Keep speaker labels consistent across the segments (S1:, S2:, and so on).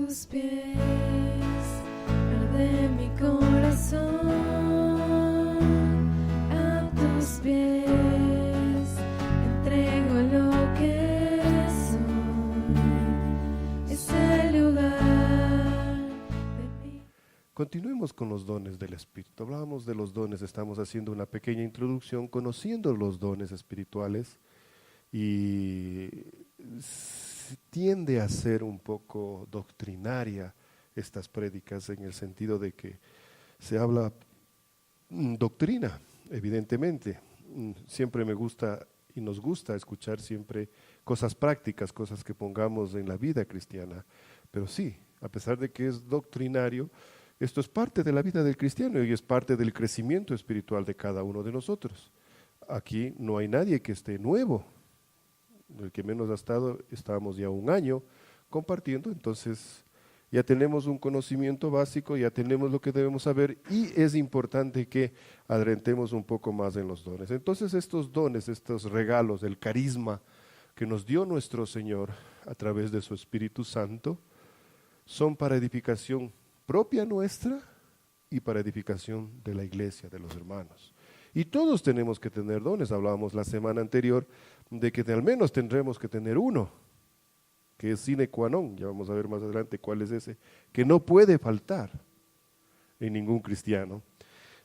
S1: tus pies, arde mi corazón, a tus pies, entrego lo que soy, es el lugar de mi...
S2: Continuemos con los dones del Espíritu. Hablábamos de los dones, estamos haciendo una pequeña introducción, conociendo los dones espirituales, y tiende a ser un poco doctrinaria estas prédicas, en el sentido de que se habla doctrina, evidentemente. Siempre me gusta y nos gusta escuchar siempre cosas prácticas, cosas que pongamos en la vida cristiana, pero sí, a pesar de que es doctrinario, esto es parte de la vida del cristiano y es parte del crecimiento espiritual de cada uno de nosotros. Aquí no hay nadie que esté nuevo. El que menos ha estado, estábamos ya un año compartiendo, entonces ya tenemos un conocimiento básico, ya tenemos lo que debemos saber, y es importante que adentremos un poco más en los dones. Entonces estos dones, estos regalos, el carisma que nos dio nuestro Señor a través de su Espíritu Santo, son para edificación propia nuestra y para edificación de la iglesia, de los hermanos. Y todos tenemos que tener dones. Hablábamos la semana anterior de que al menos tendremos que tener uno, que es sine qua non, ya vamos a ver más adelante cuál es ese, que no puede faltar en ningún cristiano.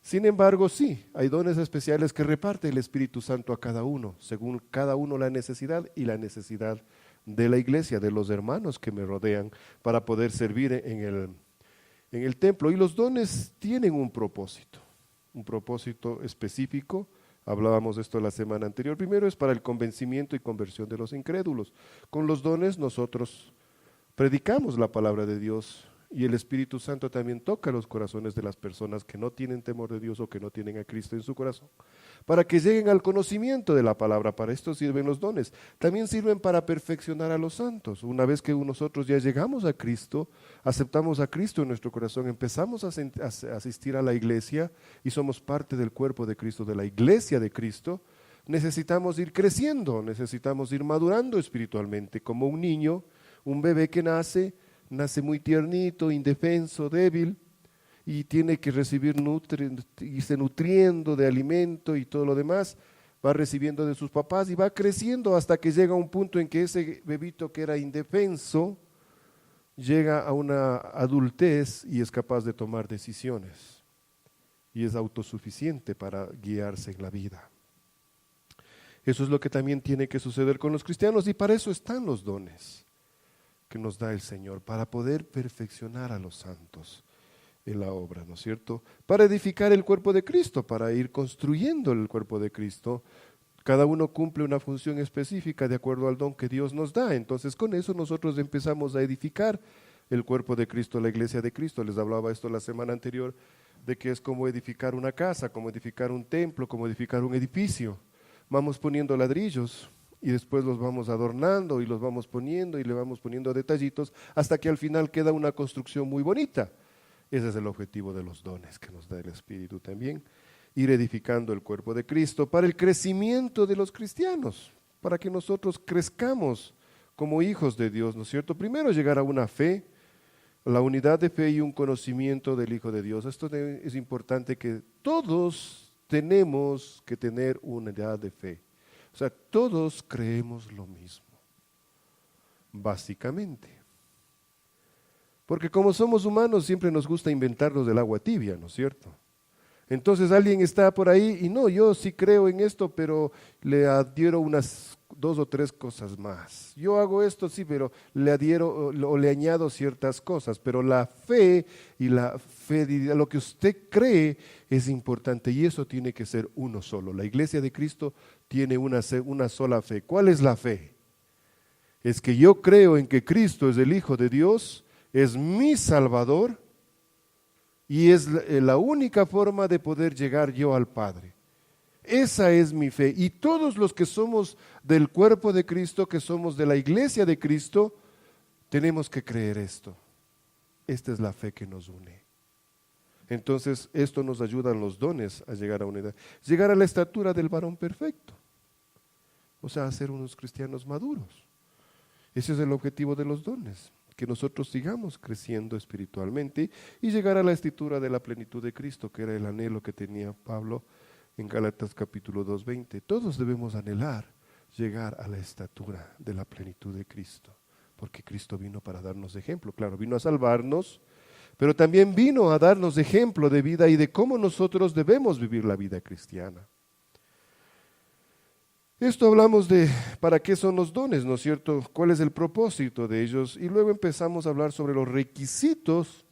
S2: Sin embargo, sí, hay dones especiales que reparte el Espíritu Santo a cada uno, según cada uno la necesidad y la necesidad de la iglesia, de los hermanos que me rodean, para poder servir en el templo. Y los dones tienen un propósito específico. Hablábamos de esto la semana anterior. Primero es para el convencimiento y conversión de los incrédulos. Con los dones nosotros predicamos la palabra de Dios, y el Espíritu Santo también toca los corazones de las personas que no tienen temor de Dios o que no tienen a Cristo en su corazón, para que lleguen al conocimiento de la palabra. Para esto sirven los dones. También sirven para perfeccionar a los santos. Una vez que nosotros ya llegamos a Cristo, aceptamos a Cristo en nuestro corazón, empezamos a asistir a la iglesia y somos parte del cuerpo de Cristo, de la iglesia de Cristo, necesitamos ir creciendo, necesitamos ir madurando espiritualmente, como un niño, un bebé que nace muy tiernito, indefenso, débil, y tiene que recibir irse nutriendo de alimento y todo lo demás, va recibiendo de sus papás y va creciendo hasta que llega a un punto en que ese bebito que era indefenso llega a una adultez y es capaz de tomar decisiones y es autosuficiente para guiarse en la vida. Eso es lo que también tiene que suceder con los cristianos, y para eso están los dones que nos da el Señor, para poder perfeccionar a los santos en la obra, ¿no es cierto? Para edificar el cuerpo de Cristo, para ir construyendo el cuerpo de Cristo. Cada uno cumple una función específica de acuerdo al don que Dios nos da. Entonces con eso nosotros empezamos a edificar el cuerpo de Cristo, la iglesia de Cristo. Les hablaba esto la semana anterior, de que es como edificar una casa, como edificar un templo, como edificar un edificio. Vamos poniendo ladrillos y después los vamos adornando y los vamos poniendo y le vamos poniendo detallitos hasta que al final queda una construcción muy bonita. Ese es el objetivo de los dones que nos da el Espíritu también, ir edificando el cuerpo de Cristo para el crecimiento de los cristianos, para que nosotros crezcamos como hijos de Dios, ¿no es cierto? Primero llegar a una fe, la unidad de fe y un conocimiento del Hijo de Dios. Esto es importante, que todos tenemos que tener unidad de fe. O sea, todos creemos lo mismo, básicamente. Porque como somos humanos siempre nos gusta inventarnos del agua tibia, ¿no es cierto? Entonces alguien está por ahí y no, yo sí creo en esto, pero le adhiero unas 2 o 3 cosas más. Yo hago esto, sí, pero le adhiero o le añado ciertas cosas. Pero la fe lo que usted cree es importante, y eso tiene que ser uno solo. La iglesia de Cristo tiene una sola fe. ¿Cuál es la fe? Es que yo creo en que Cristo es el Hijo de Dios, es mi Salvador, y es la única forma de poder llegar yo al Padre. Esa es mi fe. Y todos los que somos del cuerpo de Cristo, que somos de la iglesia de Cristo, tenemos que creer esto. Esta es la fe que nos une. Entonces, esto nos ayuda en los dones a llegar a unidad. Llegar a la estatura del varón perfecto. O sea, a ser unos cristianos maduros. Ese es el objetivo de los dones. que nosotros sigamos creciendo espiritualmente y llegar a la estatura de la plenitud de Cristo, que era el anhelo que tenía Pablo en Gálatas capítulo 2:20. Todos debemos anhelar llegar a la estatura de la plenitud de Cristo, porque Cristo vino para darnos ejemplo. Claro, vino a salvarnos, pero también vino a darnos ejemplo de vida y de cómo nosotros debemos vivir la vida cristiana. Esto hablamos de para qué son los dones, ¿no es cierto? ¿Cuál es el propósito de ellos? Y luego empezamos a hablar sobre los requisitos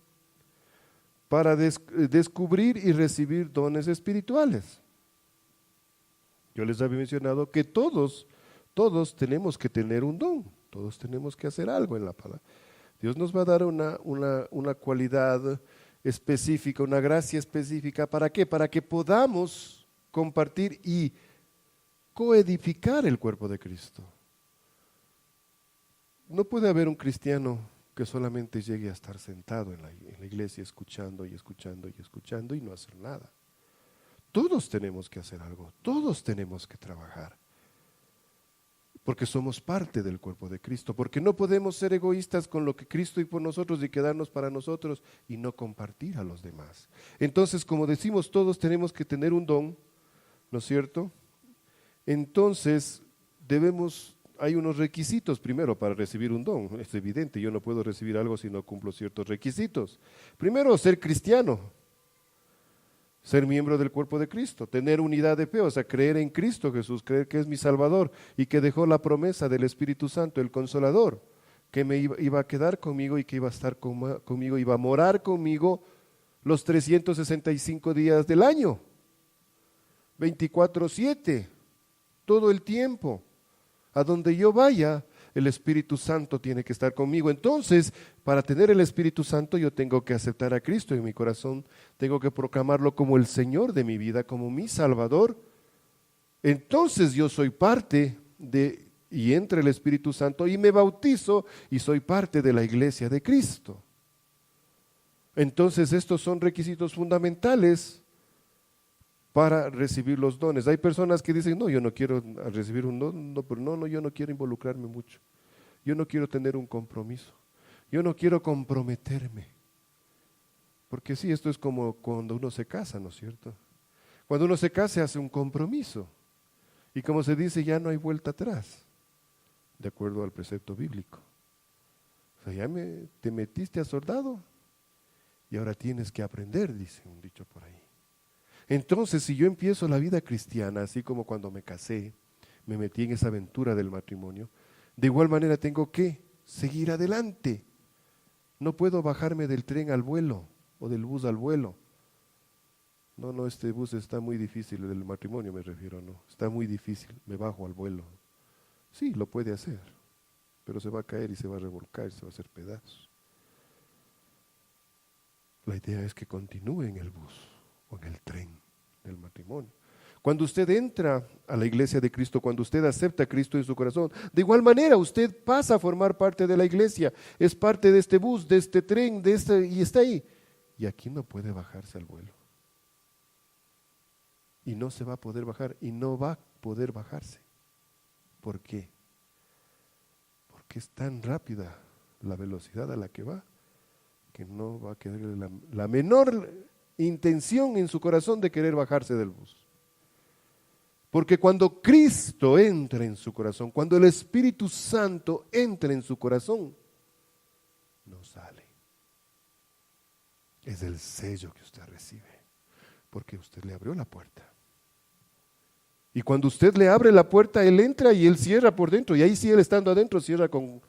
S2: para descubrir y recibir dones espirituales. Yo les había mencionado que todos tenemos que tener un don, todos tenemos que hacer algo en la palabra. Dios nos va a dar una cualidad específica, una gracia específica. ¿Para qué? Para que podamos compartir y coedificar el cuerpo de Cristo. No puede haber un cristiano que solamente llegue a estar sentado en la iglesia escuchando y escuchando y escuchando y no hacer nada. Todos tenemos que hacer algo, todos tenemos que trabajar, porque somos parte del cuerpo de Cristo, porque no podemos ser egoístas con lo que Cristo hizo por nosotros y quedarnos para nosotros y no compartir a los demás. Entonces, como decimos, todos tenemos que tener un don, ¿no es cierto? Entonces, hay unos requisitos primero para recibir un don. Es evidente, yo no puedo recibir algo si no cumplo ciertos requisitos. Primero, ser cristiano, ser miembro del cuerpo de Cristo, tener unidad de fe, o sea, creer en Cristo Jesús, creer que es mi Salvador y que dejó la promesa del Espíritu Santo, el Consolador, que me iba a quedar conmigo y que iba a estar conmigo, iba a morar conmigo los 365 días del año, 24/7. Todo el tiempo, a donde yo vaya, el Espíritu Santo tiene que estar conmigo. Entonces, para tener el Espíritu Santo, yo tengo que aceptar a Cristo en mi corazón, tengo que proclamarlo como el Señor de mi vida, como mi Salvador. Entonces yo soy parte y entra el Espíritu Santo y me bautizo y soy parte de la iglesia de Cristo. Entonces estos son requisitos fundamentales para recibir los dones. Hay personas que dicen, no, yo no quiero recibir un don, yo no quiero involucrarme mucho, yo no quiero tener un compromiso, yo no quiero comprometerme. Porque sí, esto es como cuando uno se casa, ¿no es cierto? Cuando uno se casa hace un compromiso y como se dice, ya no hay vuelta atrás, de acuerdo al precepto bíblico. O sea, te metiste a soldado y ahora tienes que aprender, dice un dicho por ahí. Entonces, si yo empiezo la vida cristiana, así como cuando me casé, me metí en esa aventura del matrimonio, de igual manera tengo que seguir adelante. No puedo bajarme del tren al vuelo o del bus al vuelo. No, este bus está muy difícil, el del matrimonio me refiero, no, está muy difícil, me bajo al vuelo. Sí, lo puede hacer, pero se va a caer y se va a revolcar, se va a hacer pedazos. La idea es que continúe en el bus o en el tren del matrimonio. Cuando usted entra a la iglesia de Cristo, cuando usted acepta a Cristo en su corazón, de igual manera usted pasa a formar parte de la iglesia, es parte de este bus, de este tren, y está ahí. Y aquí no puede bajarse al vuelo. Y no se va a poder bajar, y no va a poder bajarse. ¿Por qué? Porque es tan rápida la velocidad a la que va, que no va a quedar la menor intención en su corazón de querer bajarse del bus. Porque cuando Cristo entra en su corazón, cuando el Espíritu Santo entra en su corazón, no sale. Es el sello que usted recibe, porque usted le abrió la puerta. Y cuando usted le abre la puerta, Él entra y Él cierra por dentro. Y ahí sí, Él estando adentro, cierra con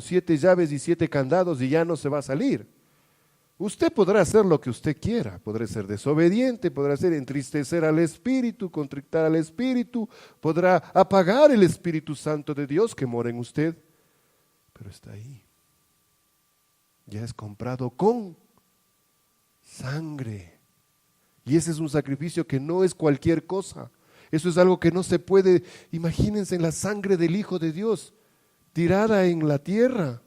S2: 7 llaves y 7 candados y ya no se va a salir. Usted podrá hacer lo que usted quiera, podrá ser desobediente, podrá ser entristecer al Espíritu, contrictar al Espíritu, podrá apagar el Espíritu Santo de Dios que mora en usted, pero está ahí. Ya es comprado con sangre. Y ese es un sacrificio que no es cualquier cosa. Eso es algo que no se puede, imagínense en la sangre del Hijo de Dios, tirada en la tierra,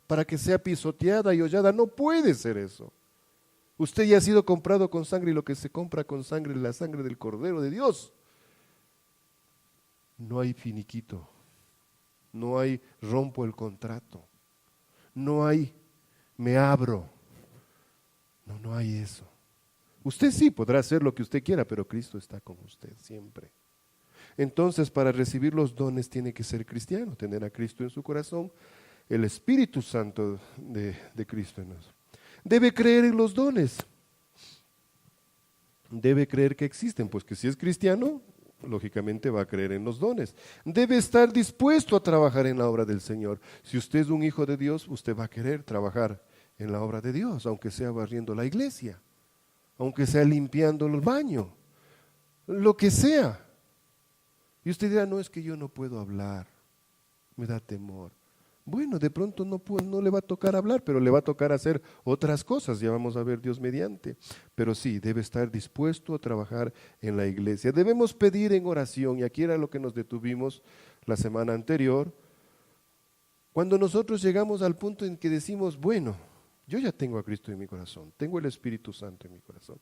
S2: para que sea pisoteada y hollada. No puede ser eso. Usted ya ha sido comprado con sangre y lo que se compra con sangre es la sangre del Cordero de Dios. No hay finiquito, no hay rompo el contrato, no hay me abro. No, no hay eso. Usted sí podrá hacer lo que usted quiera, pero Cristo está con usted siempre. Entonces, para recibir los dones tiene que ser cristiano, tener a Cristo en su corazón, el Espíritu Santo de Cristo en nosotros. Debe creer en los dones. Debe creer que existen, pues que si es cristiano, lógicamente va a creer en los dones. Debe estar dispuesto a trabajar en la obra del Señor. Si usted es un hijo de Dios, usted va a querer trabajar en la obra de Dios, aunque sea barriendo la iglesia, aunque sea limpiando el baño, lo que sea. Y usted dirá, no, es que yo no puedo hablar, me da temor. Bueno, de pronto no le va a tocar hablar, pero le va a tocar hacer otras cosas, ya vamos a ver Dios mediante. Pero sí, debe estar dispuesto a trabajar en la iglesia. Debemos pedir en oración, y aquí era lo que nos detuvimos la semana anterior, cuando nosotros llegamos al punto en que decimos, bueno, yo ya tengo a Cristo en mi corazón, tengo el Espíritu Santo en mi corazón.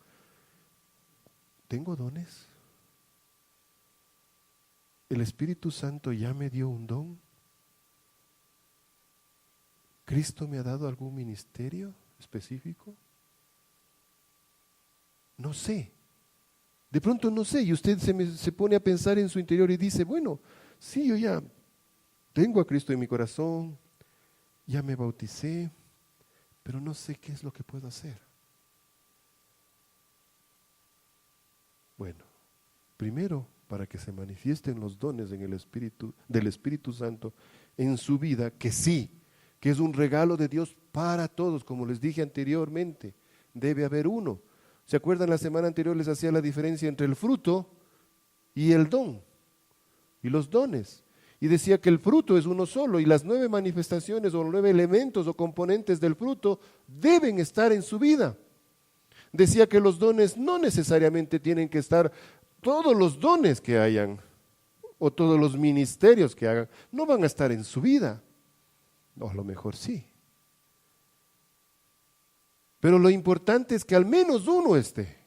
S2: ¿Tengo dones? ¿El Espíritu Santo ya me dio un don? ¿Cristo me ha dado algún ministerio específico? No sé. De pronto no sé, y usted se pone a pensar en su interior y dice, bueno, sí, yo ya tengo a Cristo en mi corazón, ya me bauticé, pero no sé qué es lo que puedo hacer. Bueno, primero, para que se manifiesten los dones en el Espíritu, del Espíritu Santo en su vida, que sí, que es un regalo de Dios para todos, como les dije anteriormente, debe haber uno. ¿Se acuerdan? La semana anterior les hacía la diferencia entre el fruto y el don, y los dones. Y decía que el fruto es uno solo, y las 9 manifestaciones o 9 elementos o componentes del fruto deben estar en su vida. Decía que los dones no necesariamente tienen que estar, todos los dones que hayan, o todos los ministerios que hagan, no van a estar en su vida. O a lo mejor sí. Pero lo importante es que al menos uno esté.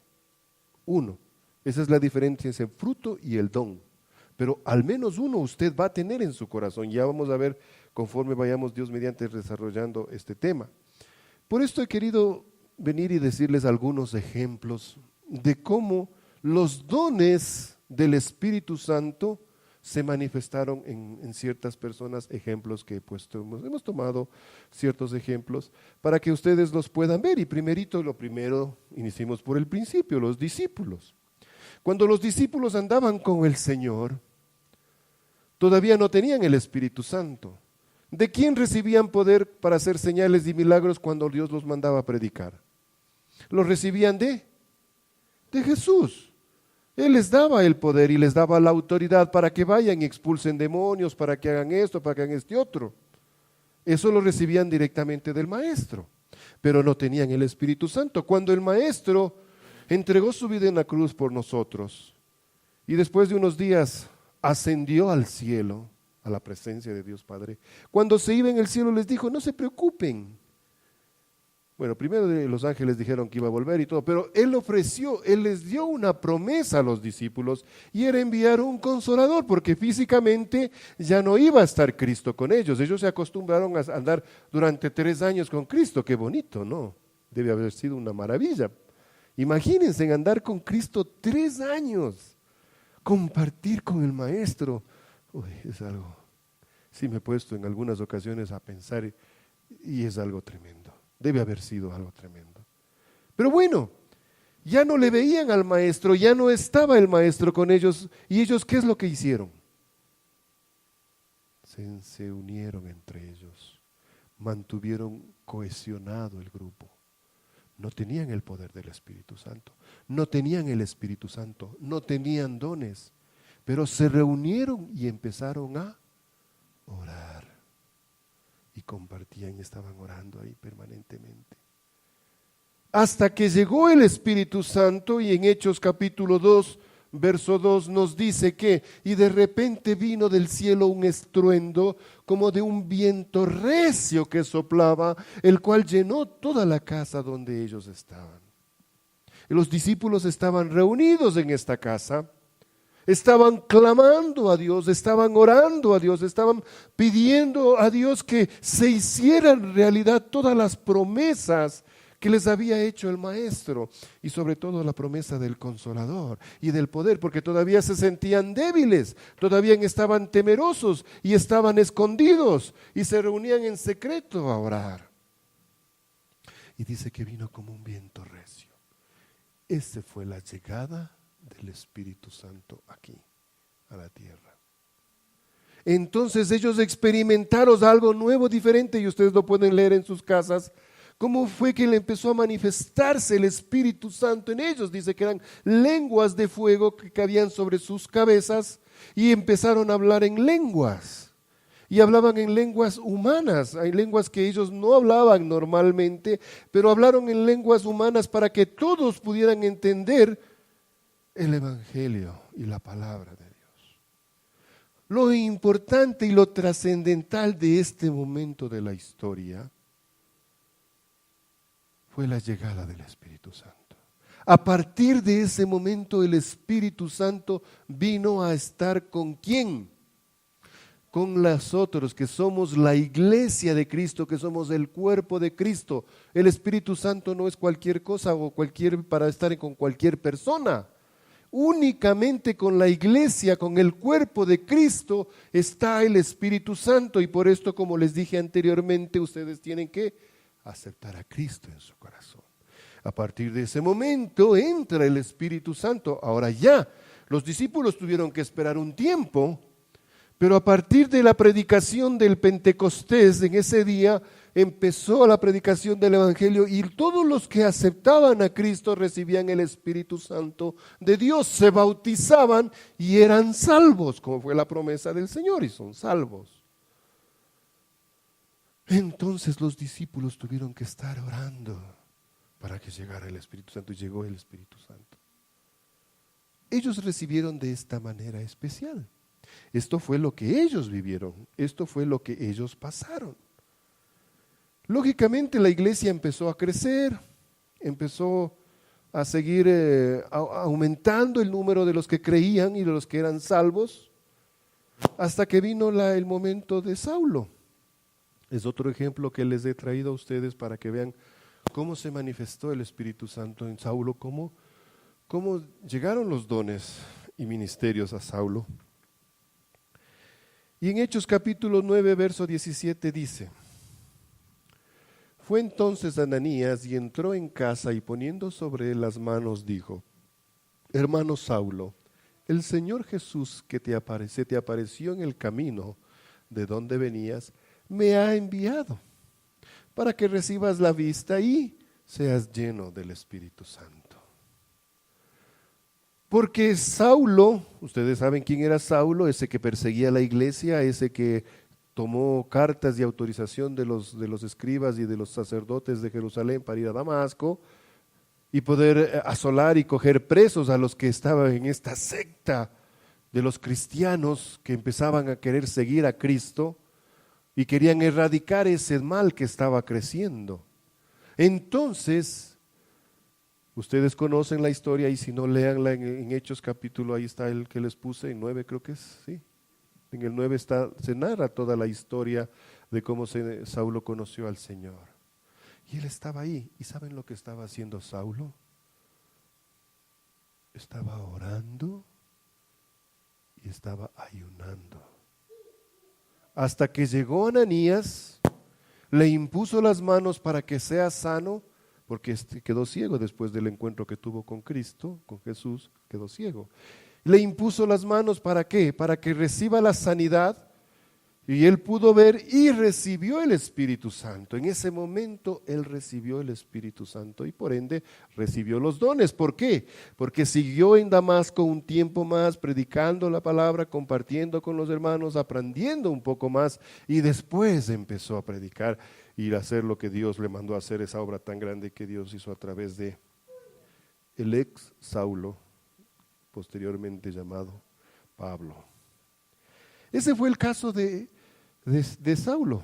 S2: Uno. Esa es la diferencia entre el fruto y el don. Pero al menos uno usted va a tener en su corazón. Ya vamos a ver conforme vayamos Dios mediante desarrollando este tema. Por esto he querido venir y decirles algunos ejemplos de cómo los dones del Espíritu Santo se manifestaron en ciertas personas, ejemplos que he puesto. Hemos tomado ciertos ejemplos para que ustedes los puedan ver. Y lo primero, iniciemos por el principio, los discípulos. Cuando los discípulos andaban con el Señor, todavía no tenían el Espíritu Santo. ¿De quién recibían poder para hacer señales y milagros cuando Dios los mandaba a predicar? Los recibían de Jesús. Él les daba el poder y les daba la autoridad para que vayan y expulsen demonios, para que hagan esto, para que hagan este otro. Eso lo recibían directamente del Maestro, pero no tenían el Espíritu Santo. Cuando el Maestro entregó su vida en la cruz por nosotros y después de unos días ascendió al cielo, a la presencia de Dios Padre, cuando se iba en el cielo les dijo, no se preocupen. Bueno, primero los ángeles dijeron que iba a volver y todo, pero Él les dio una promesa a los discípulos y era enviar un consolador, porque físicamente ya no iba a estar Cristo con ellos. Ellos se acostumbraron a andar durante 3 años con Cristo. Qué bonito, ¿no? Debe haber sido una maravilla. Imagínense en andar con Cristo 3 años, compartir con el Maestro. Uy, es algo, sí me he puesto en algunas ocasiones a pensar y es algo tremendo. Debe haber sido algo tremendo. Pero bueno, ya no le veían al Maestro, ya no estaba el Maestro con ellos. ¿Y ellos qué es lo que hicieron? Se unieron entre ellos, mantuvieron cohesionado el grupo. No tenían el poder del Espíritu Santo, no tenían el Espíritu Santo, no tenían dones, pero se reunieron y empezaron a orar. Y compartían y estaban orando ahí permanentemente. Hasta que llegó el Espíritu Santo y en Hechos capítulo 2, verso 2 nos dice que, y de repente vino del cielo un estruendo como de un viento recio que soplaba, el cual llenó toda la casa donde ellos estaban. Y los discípulos estaban reunidos en esta casa. estaban clamando a Dios, estaban orando a Dios, estaban pidiendo a Dios que se hicieran realidad todas las promesas que les había hecho el Maestro, y sobre todo la promesa del Consolador y del poder, porque todavía se sentían débiles, todavía estaban temerosos y estaban escondidos y se reunían en secreto a orar. Y dice que vino como un viento recio. Esa fue la llegada del Espíritu Santo aquí, a la tierra. Entonces ellos experimentaron algo nuevo, diferente, y ustedes lo pueden leer en sus casas. ¿Cómo fue que le empezó a manifestarse el Espíritu Santo en ellos? Dice que eran lenguas de fuego que caían sobre sus cabezas y empezaron a hablar en lenguas. Y hablaban en lenguas humanas, hay lenguas que ellos no hablaban normalmente, pero hablaron en lenguas humanas para que todos pudieran entender el Evangelio y la palabra de Dios. Lo importante y lo trascendental de este momento de la historia fue la llegada del Espíritu Santo. A partir de ese momento el Espíritu Santo vino a estar ¿con quién? Con nosotros, que somos la iglesia de Cristo, que somos el cuerpo de Cristo. El Espíritu Santo no es cualquier cosa o para estar con cualquier persona. Únicamente con la iglesia, con el cuerpo de Cristo está el Espíritu Santo, y por esto, como les dije anteriormente, ustedes tienen que aceptar a Cristo en su corazón. A partir de ese momento entra el Espíritu Santo. Ahora ya, los discípulos tuvieron que esperar un tiempo, pero a partir de la predicación del Pentecostés, en ese día empezó la predicación del Evangelio, y todos los que aceptaban a Cristo recibían el Espíritu Santo de Dios, se bautizaban y eran salvos, como fue la promesa del Señor, y son salvos. Entonces los discípulos tuvieron que estar orando para que llegara el Espíritu Santo, y llegó el Espíritu Santo. Ellos recibieron de esta manera especial. Esto fue lo que ellos vivieron, esto fue lo que ellos pasaron. Lógicamente la iglesia empezó a crecer, empezó a seguir aumentando el número de los que creían y de los que eran salvos, hasta que vino el momento de Saulo. Es otro ejemplo que les he traído a ustedes para que vean cómo se manifestó el Espíritu Santo en Saulo, cómo llegaron los dones y ministerios a Saulo. Y en Hechos capítulo 9, verso 17 dice: fue entonces Ananías y entró en casa, y poniendo sobre él las manos dijo: hermano Saulo, el Señor Jesús que te apareció en el camino de donde venías, me ha enviado para que recibas la vista y seas lleno del Espíritu Santo. Porque Saulo, ustedes saben quién era Saulo, ese que perseguía a la iglesia, ese que tomó cartas y autorización de los escribas y de los sacerdotes de Jerusalén para ir a Damasco y poder asolar y coger presos a los que estaban en esta secta de los cristianos que empezaban a querer seguir a Cristo y querían erradicar ese mal que estaba creciendo. Entonces, ustedes conocen la historia, y si no, léanla en Hechos capítulo, ahí está el que les puse, en 9 creo que es, sí. En el 9 se narra toda la historia de cómo Saulo conoció al Señor. Y él estaba ahí, ¿y saben lo que estaba haciendo Saulo? Estaba orando y estaba ayunando. Hasta que llegó Ananías, le impuso las manos para que sea sano, porque quedó ciego después del encuentro que tuvo con Cristo, con Jesús, quedó ciego. Le impuso las manos, ¿para qué? Para que reciba la sanidad, y él pudo ver y recibió el Espíritu Santo. En ese momento él recibió el Espíritu Santo y por ende recibió los dones. ¿Por qué? Porque siguió en Damasco un tiempo más predicando la palabra, compartiendo con los hermanos, aprendiendo un poco más, y después empezó a predicar y a hacer lo que Dios le mandó a hacer, esa obra tan grande que Dios hizo a través de el ex Saulo, posteriormente llamado Pablo. Ese fue el caso de Saulo,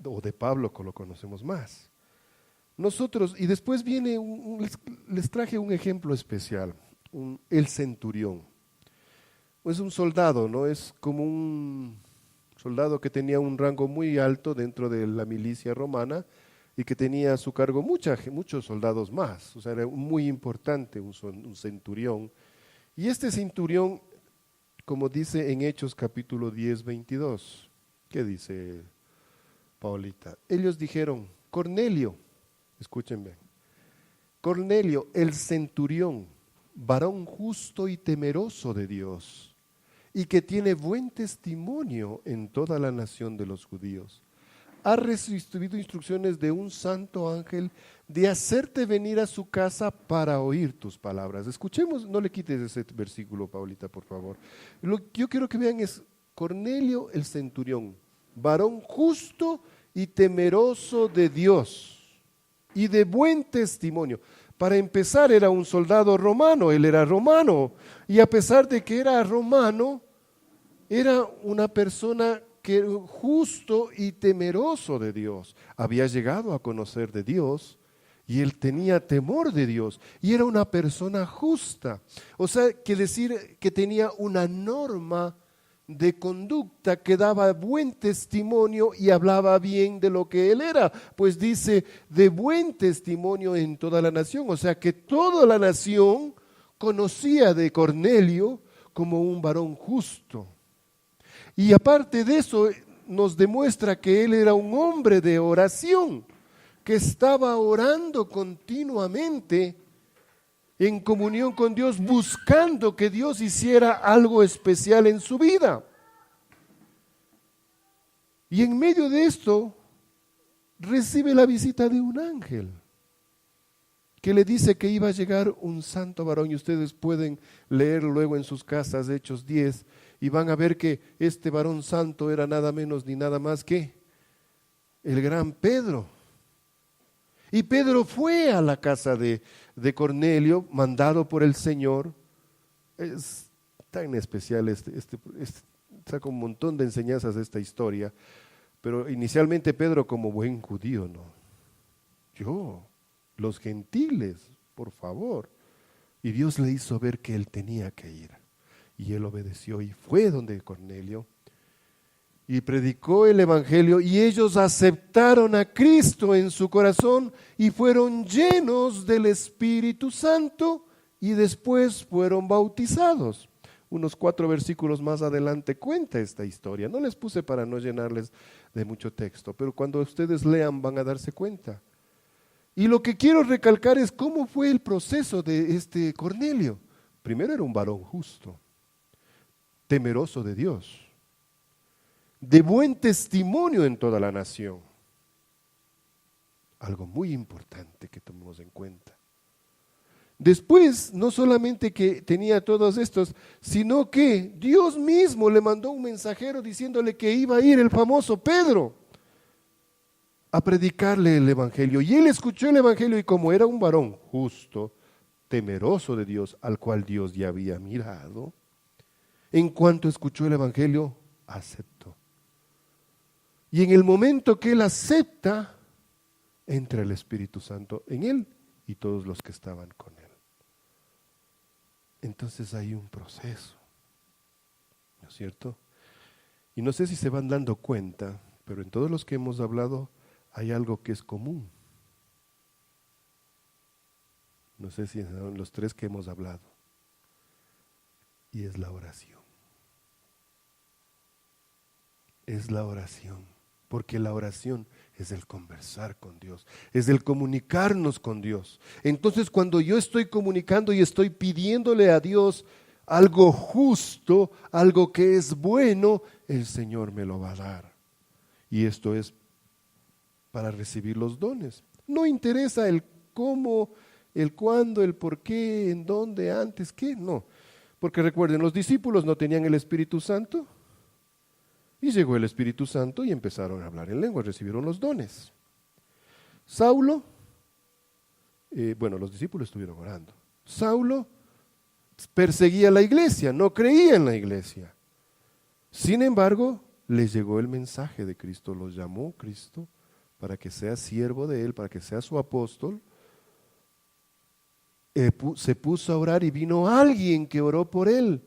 S2: o de Pablo, como lo conocemos más. Nosotros, y después viene, les traje un ejemplo especial, el centurión. es un soldado, ¿no? Es como un soldado que tenía un rango muy alto dentro de la milicia romana y que tenía a su cargo muchos soldados más. O sea, era muy importante un centurión. Y este centurión, como dice en Hechos capítulo 10, 22, ¿qué dice Paulita? Ellos dijeron, Cornelio, escuchen bien, Cornelio, el centurión, varón justo y temeroso de Dios, y que tiene buen testimonio en toda la nación de los judíos, ha recibido instrucciones de un santo ángel de hacerte venir a su casa para oír tus palabras. Escuchemos, no le quites ese versículo, Paulita, por favor. Lo que yo quiero que vean es Cornelio el centurión, varón justo y temeroso de Dios y de buen testimonio. Para empezar, era un soldado romano, él era romano, y a pesar de que era romano, era una persona que justo y temeroso de Dios. Había llegado a conocer de Dios y él tenía temor de Dios y era una persona justa. O sea, que decir que tenía una norma de conducta que daba buen testimonio y hablaba bien de lo que él era, pues dice de buen testimonio en toda la nación, o sea que toda la nación conocía de Cornelio como un varón justo. Y aparte de eso nos demuestra que él era un hombre de oración, que estaba orando continuamente en comunión con Dios, buscando que Dios hiciera algo especial en su vida. Y en medio de esto, recibe la visita de un ángel, que le dice que iba a llegar un santo varón, y ustedes pueden leer luego en sus casas Hechos 10, y van a ver que este varón santo era nada menos ni nada más que el gran Pedro. Y Pedro fue a la casa de Cornelio, mandado por el Señor. Es tan especial, saca un montón de enseñanzas de esta historia, pero inicialmente Pedro como buen judío, ¿no? Los gentiles, por favor. Y Dios le hizo ver que él tenía que ir. Y él obedeció y fue donde Cornelio y predicó el evangelio, y ellos aceptaron a Cristo en su corazón y fueron llenos del Espíritu Santo y después fueron bautizados. Unos 4 versículos más adelante cuenta esta historia. No les puse para no llenarles de mucho texto, pero cuando ustedes lean van a darse cuenta. Y lo que quiero recalcar es cómo fue el proceso de este Cornelio. Primero era un varón justo, temeroso de Dios, de buen testimonio en toda la nación. Algo muy importante que tomemos en cuenta. Después, no solamente que tenía todos estos, sino que Dios mismo le mandó un mensajero diciéndole que iba a ir el famoso Pedro a predicarle el evangelio. Y él escuchó el evangelio, y como era un varón justo, temeroso de Dios, al cual Dios ya había mirado, en cuanto escuchó el evangelio, aceptó. Y en el momento que él acepta, entra el Espíritu Santo en él y todos los que estaban con él. Entonces hay un proceso, ¿no es cierto? Y no sé si se van dando cuenta, pero en todos los que hemos hablado hay algo que es común. No sé si en los 3 que hemos hablado. Y es la oración. Es la oración. Porque la oración es el conversar con Dios, es el comunicarnos con Dios. Entonces, cuando yo estoy comunicando y estoy pidiéndole a Dios algo justo, algo que es bueno, el Señor me lo va a dar. Y esto es para recibir los dones. No interesa el cómo, el cuándo, el por qué, en dónde, antes, qué, no. Porque recuerden, los discípulos no tenían el Espíritu Santo. Y llegó el Espíritu Santo y empezaron a hablar en lenguas, recibieron los dones. Saulo, los discípulos estuvieron orando. Saulo perseguía la iglesia, no creía en la iglesia. Sin embargo, les llegó el mensaje de Cristo, los llamó Cristo para que sea siervo de él, para que sea su apóstol. Se puso a orar y vino alguien que oró por él.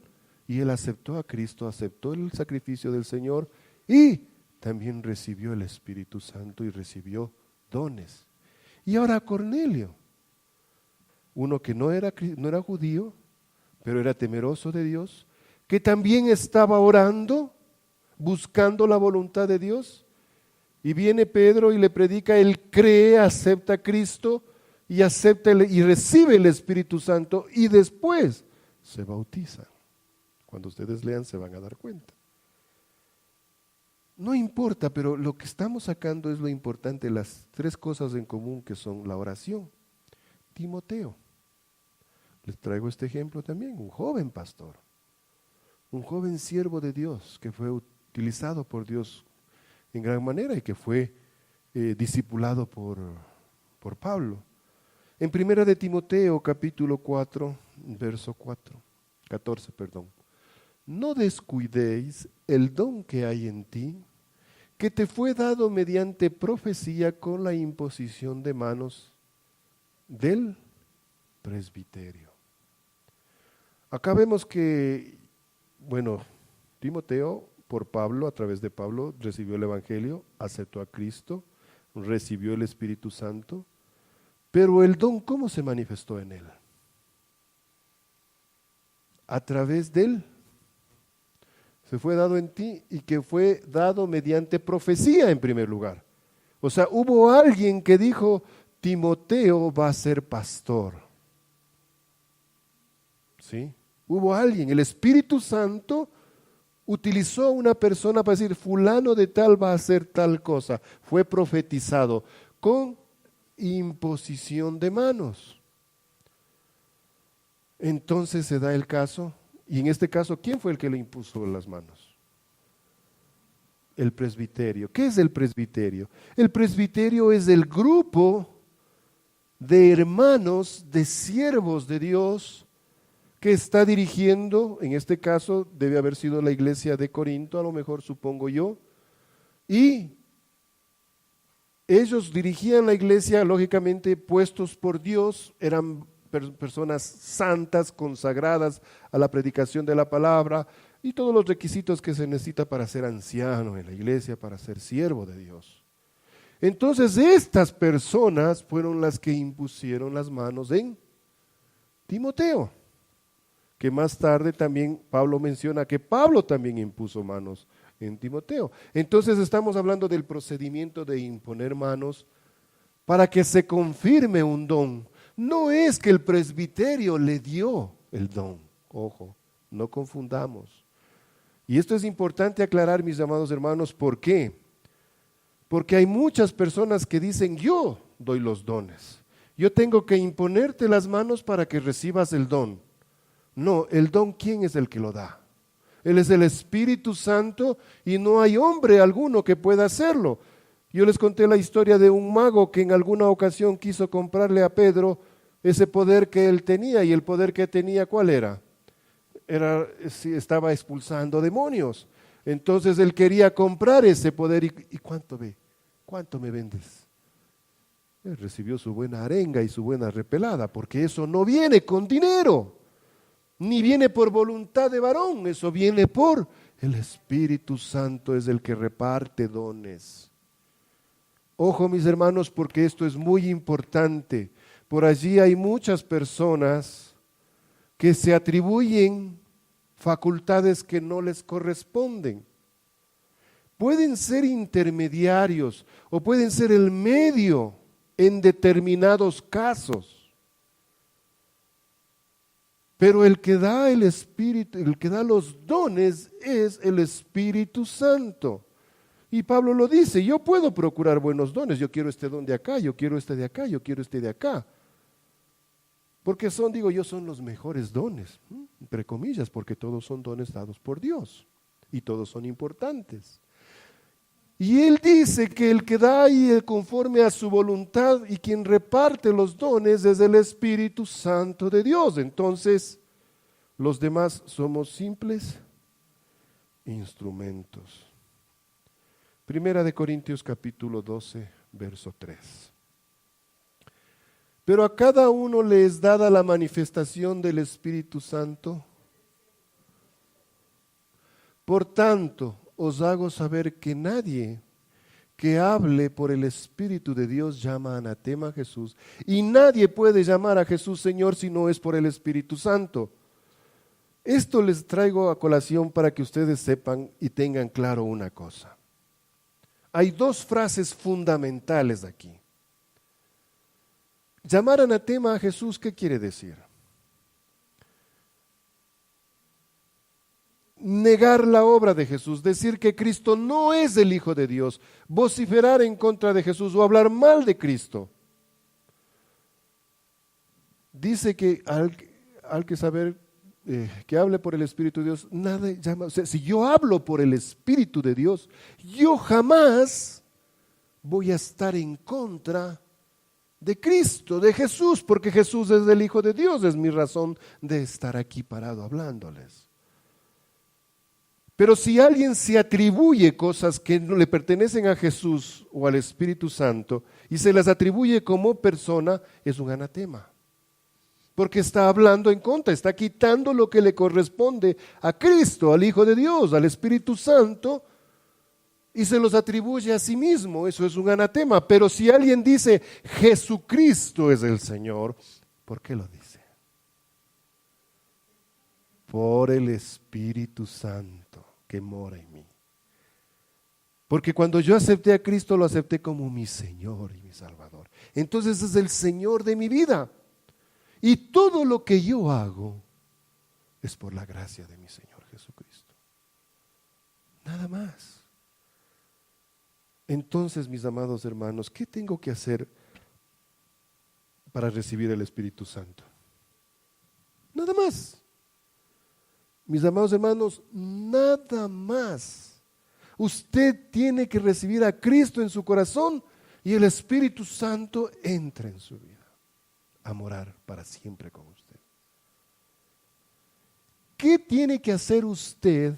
S2: Y él aceptó a Cristo, aceptó el sacrificio del Señor y también recibió el Espíritu Santo y recibió dones. Y ahora Cornelio, uno que no era judío, pero era temeroso de Dios, que también estaba orando, buscando la voluntad de Dios, y viene Pedro y le predica, él cree, acepta a Cristo y y recibe el Espíritu Santo y después se bautiza. Cuando ustedes lean se van a dar cuenta. No importa, pero lo que estamos sacando es lo importante, las tres cosas en común que son la oración. Timoteo. Les traigo este ejemplo también, un joven pastor, un joven siervo de Dios que fue utilizado por Dios en gran manera y que fue discipulado por Pablo. En primera de Timoteo, capítulo 4, verso 14. No descuidéis el don que hay en ti, que te fue dado mediante profecía con la imposición de manos del presbiterio. Acá vemos que, Timoteo, por Pablo, a través de Pablo, recibió el Evangelio, aceptó a Cristo, recibió el Espíritu Santo, pero el don, ¿cómo se manifestó en él? A través de él. Se fue dado en ti y que fue dado mediante profecía en primer lugar. O sea, hubo alguien que dijo, Timoteo va a ser pastor. ¿Sí? Hubo alguien, el Espíritu Santo utilizó a una persona para decir, fulano de tal va a hacer tal cosa. Fue profetizado con imposición de manos. Entonces se da el caso, y en este caso, ¿quién fue el que le impuso las manos? El presbiterio. ¿Qué es el presbiterio? El presbiterio es el grupo de hermanos, de siervos de Dios, que está dirigiendo, en este caso debe haber sido la iglesia de Corinto, a lo mejor supongo yo, y ellos dirigían la iglesia, lógicamente puestos por Dios, eran personas santas, consagradas a la predicación de la palabra y todos los requisitos que se necesita para ser anciano en la iglesia, para ser siervo de Dios. Entonces estas personas fueron las que impusieron las manos en Timoteo, que más tarde también Pablo menciona que Pablo también impuso manos en Timoteo. Entonces estamos hablando del procedimiento de imponer manos para que se confirme un don. No es que el presbiterio le dio el don, ojo, no confundamos. Y esto es importante aclarar, mis amados hermanos, ¿por qué? Porque hay muchas personas que dicen, yo doy los dones, yo tengo que imponerte las manos para que recibas el don. No, el don, ¿quién es el que lo da? Él es el Espíritu Santo y no hay hombre alguno que pueda hacerlo. Yo les conté la historia de un mago que en alguna ocasión quiso comprarle a Pedro ese poder que él tenía, y el poder que tenía, ¿cuál era? Estaba expulsando demonios. Entonces él quería comprar ese poder y ¿cuánto ve? ¿Cuánto me vendes? Él recibió su buena arenga y su buena repelada, porque eso no viene con dinero, ni viene por voluntad de varón, eso viene por el Espíritu Santo, es el que reparte dones. Ojo, mis hermanos, porque esto es muy importante. Por allí hay muchas personas que se atribuyen facultades que no les corresponden. Pueden ser intermediarios o pueden ser el medio en determinados casos. Pero el que da el Espíritu, el que da los dones es el Espíritu Santo. Y Pablo lo dice, yo puedo procurar buenos dones, yo quiero este don de acá, yo quiero este de acá, yo quiero este de acá. Porque son los mejores dones, entre comillas, porque todos son dones dados por Dios y todos son importantes. Y él dice que el que da y conforme a su voluntad y quien reparte los dones es el Espíritu Santo de Dios. Entonces, los demás somos simples instrumentos. Primera de Corintios capítulo 12, verso 3. Pero a cada uno le es dada la manifestación del Espíritu Santo Por tanto, os hago saber que nadie que hable por el Espíritu de Dios llama anatema a Jesús, y nadie puede llamar a Jesús Señor si no es por el Espíritu Santo. Esto les traigo a colación para que ustedes sepan y tengan claro una cosa. Hay dos frases fundamentales aquí. Llamar anatema a Jesús, ¿qué quiere decir? Negar la obra de Jesús, decir que Cristo no es el Hijo de Dios, vociferar en contra de Jesús o hablar mal de Cristo. Dice que al que saber que hable por el Espíritu de Dios, nada llama. O sea, si yo hablo por el Espíritu de Dios, yo jamás voy a estar en contra de Cristo, de Jesús, porque Jesús es el Hijo de Dios, es mi razón de estar aquí parado hablándoles. Pero si alguien se atribuye cosas que no le pertenecen a Jesús o al Espíritu Santo y se las atribuye como persona, es un anatema. Porque está hablando en contra, está quitando lo que le corresponde a Cristo, al Hijo de Dios, al Espíritu Santo, y se los atribuye a sí mismo. Eso es un anatema. Pero si alguien dice Jesucristo es el Señor, ¿por qué lo dice? Por el Espíritu Santo que mora en mí. Porque cuando yo acepté a Cristo, lo acepté como mi Señor y mi Salvador. Entonces es el Señor de mi vida. Y todo lo que yo hago es por la gracia de mi Señor Jesucristo. Nada más. Entonces, mis amados hermanos, ¿qué tengo que hacer para recibir el Espíritu Santo? Nada más. Mis amados hermanos, nada más. Usted tiene que recibir a Cristo en su corazón y el Espíritu Santo entra en su vida a morar para siempre con usted. ¿Qué tiene que hacer usted?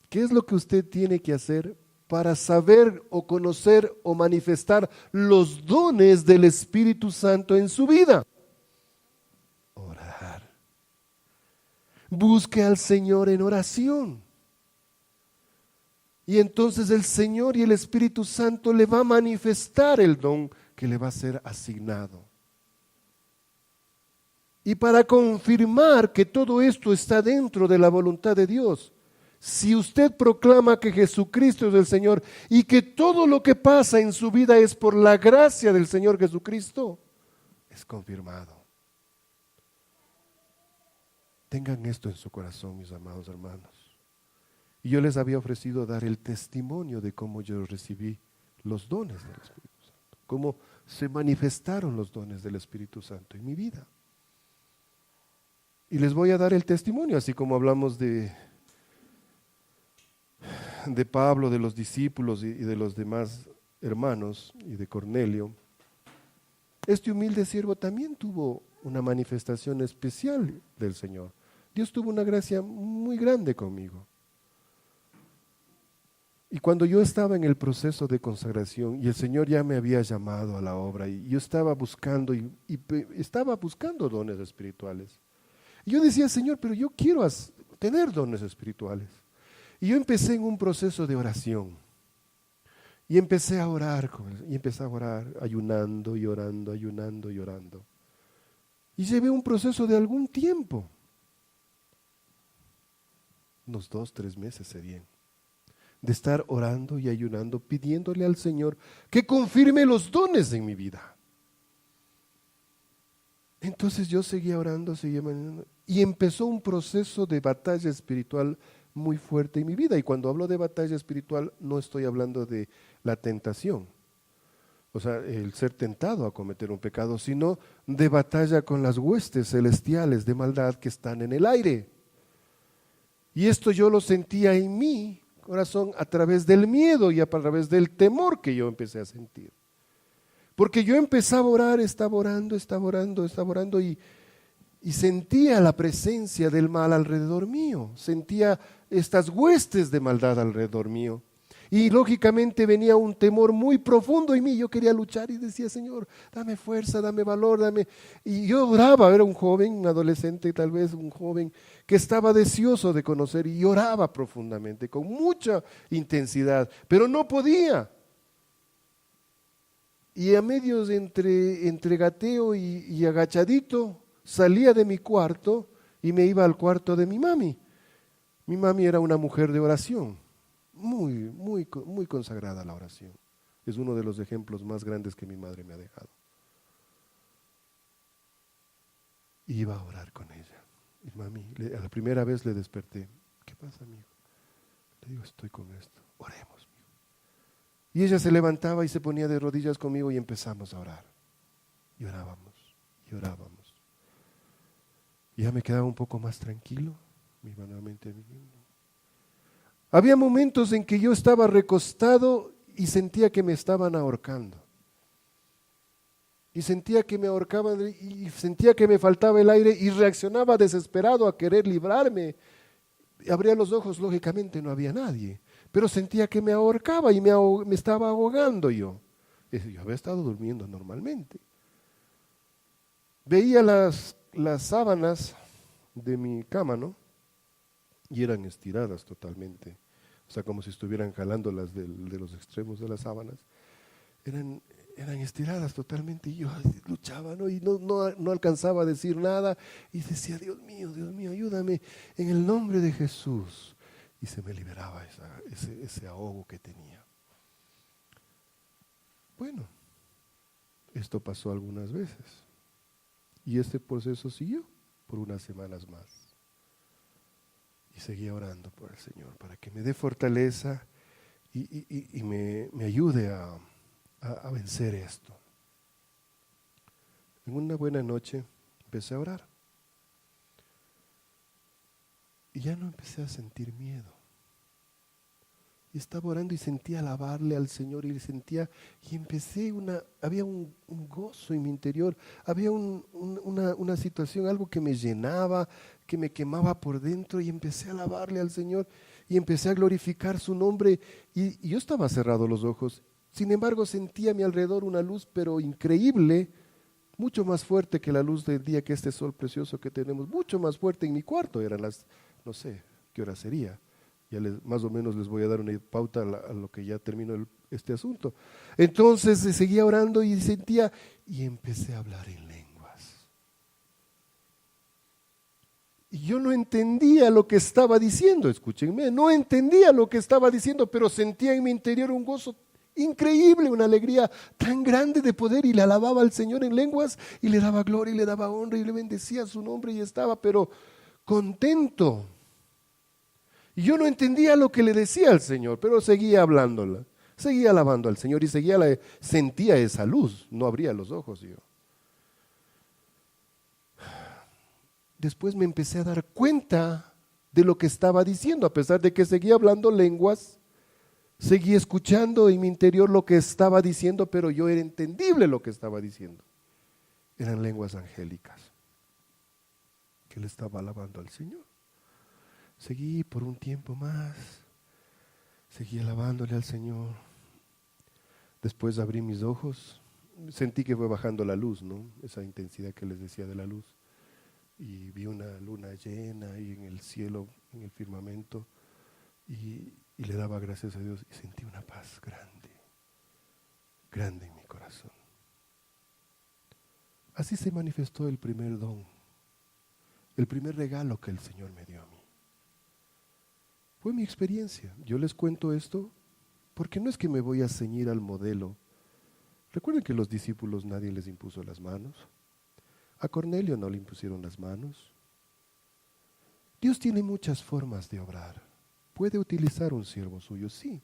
S2: ¿Qué es lo que usted tiene que hacer para saber o conocer o manifestar los dones del Espíritu Santo en su vida? Orar. Busque al Señor en oración. Y entonces el Señor y el Espíritu Santo le va a manifestar el don que le va a ser asignado. Y para confirmar que todo esto está dentro de la voluntad de Dios, si usted proclama que Jesucristo es el Señor y que todo lo que pasa en su vida es por la gracia del Señor Jesucristo, es confirmado. Tengan esto en su corazón, mis amados hermanos. Y yo les había ofrecido dar el testimonio de cómo yo recibí los dones del Espíritu Santo, cómo se manifestaron los dones del Espíritu Santo en mi vida. Y les voy a dar el testimonio, así como hablamos de Pablo, de los discípulos y de los demás hermanos y de Cornelio. Este humilde siervo también tuvo una manifestación especial del Señor. Dios tuvo una gracia muy grande conmigo. Y cuando yo estaba en el proceso de consagración y el Señor ya me había llamado a la obra y yo estaba buscando estaba buscando dones espirituales. Y yo decía, Señor, pero yo quiero tener dones espirituales. Y yo empecé en un proceso de oración. Y empecé a orar ayunando y orando, ayunando y orando. Y llevé un proceso de algún tiempo. Unos 2, 3 meses serían. De estar orando y ayunando, pidiéndole al Señor que confirme los dones en mi vida. Entonces yo seguía orando, y empezó un proceso de batalla espiritual muy fuerte en mi vida. Y cuando hablo de batalla espiritual, no estoy hablando de la tentación, o sea, el ser tentado a cometer un pecado, sino de batalla con las huestes celestiales de maldad que están en el aire. Y esto yo lo sentía en mi corazón a través del miedo y a través del temor que yo empecé a sentir. Porque yo empezaba a orar, estaba orando y sentía la presencia del mal alrededor mío, sentía estas huestes de maldad alrededor mío. Y lógicamente venía un temor muy profundo en mí. Yo quería luchar y decía, Señor, dame fuerza, dame valor, dame. Y yo oraba, era un joven, un adolescente tal vez, un joven que estaba deseoso de conocer y oraba profundamente, con mucha intensidad, pero no podía. Y a medios entre gateo y agachadito, salía de mi cuarto y me iba al cuarto de mi mami. Mi mami era una mujer de oración. Muy consagrada a la oración. Es uno de los ejemplos más grandes que mi madre me ha dejado. Iba a orar con ella. Y mami, a la primera vez le desperté. ¿Qué pasa, amigo? Le digo, estoy con esto. Oremos, amigo. Y ella se levantaba y se ponía de rodillas conmigo y empezamos a orar. Y orábamos, y orábamos. Y ya me quedaba un poco más tranquilo. Me iba nuevamente a mi niño. Había momentos en que yo estaba recostado y sentía que me estaban ahorcando. Y sentía que me ahorcaban y sentía que me faltaba el aire y reaccionaba desesperado a querer librarme. Abría los ojos, lógicamente no había nadie, pero sentía que me ahorcaba y me estaba ahogando yo. Yo había estado durmiendo normalmente. Veía las sábanas de mi cama, ¿no? Y eran estiradas totalmente, o sea, como si estuvieran jalando las de los extremos de las sábanas. Eran estiradas totalmente y yo luchaba, ¿no? Y no alcanzaba a decir nada y decía, Dios mío, ayúdame en el nombre de Jesús. Y se me liberaba ese ahogo que tenía. Bueno, esto pasó algunas veces y este proceso siguió por unas semanas más. Y seguía orando por el Señor para que me dé fortaleza y me ayude a vencer esto. En una buena noche empecé a orar. Y ya no empecé a sentir miedo. Y estaba orando y sentía alabarle al Señor y había un gozo en mi interior, había una situación, algo que me llenaba, que me quemaba por dentro y empecé a alabarle al Señor y empecé a glorificar su nombre y yo estaba cerrado los ojos. Sin embargo, sentía a mi alrededor una luz, pero increíble, mucho más fuerte que la luz del día, que este sol precioso que tenemos, mucho más fuerte en mi cuarto. Eran no sé qué hora sería. Ya más o menos les voy a dar una pauta a lo que ya termino este asunto. Entonces seguía orando y sentía, y empecé a hablar en lenguas. Y yo no entendía lo que estaba diciendo, escúchenme, no entendía lo que estaba diciendo, pero sentía en mi interior un gozo increíble, una alegría tan grande de poder, y le alababa al Señor en lenguas, y le daba gloria, y le daba honra, y le bendecía su nombre, y estaba pero contento. Y yo no entendía lo que le decía al Señor, pero seguía hablándola, seguía alabando al Señor y sentía esa luz, no abría los ojos yo. Después me empecé a dar cuenta de lo que estaba diciendo, a pesar de que seguía hablando lenguas, seguía escuchando en mi interior lo que estaba diciendo, pero yo era entendible lo que estaba diciendo. Eran lenguas angélicas que le estaba alabando al Señor. Seguí por un tiempo más, seguí alabándole al Señor. Después abrí mis ojos, sentí que fue bajando la luz, ¿no? Esa intensidad que les decía de la luz. Y vi una luna llena ahí en el cielo, en el firmamento, y le daba gracias a Dios y sentí una paz grande, grande en mi corazón. Así se manifestó el primer don, el primer regalo que el Señor me dio a mí. Fue mi experiencia. Yo les cuento esto porque no es que me voy a ceñir al modelo. Recuerden que los discípulos nadie les impuso las manos. A Cornelio no le impusieron las manos. Dios tiene muchas formas de obrar. Puede utilizar un siervo suyo, sí.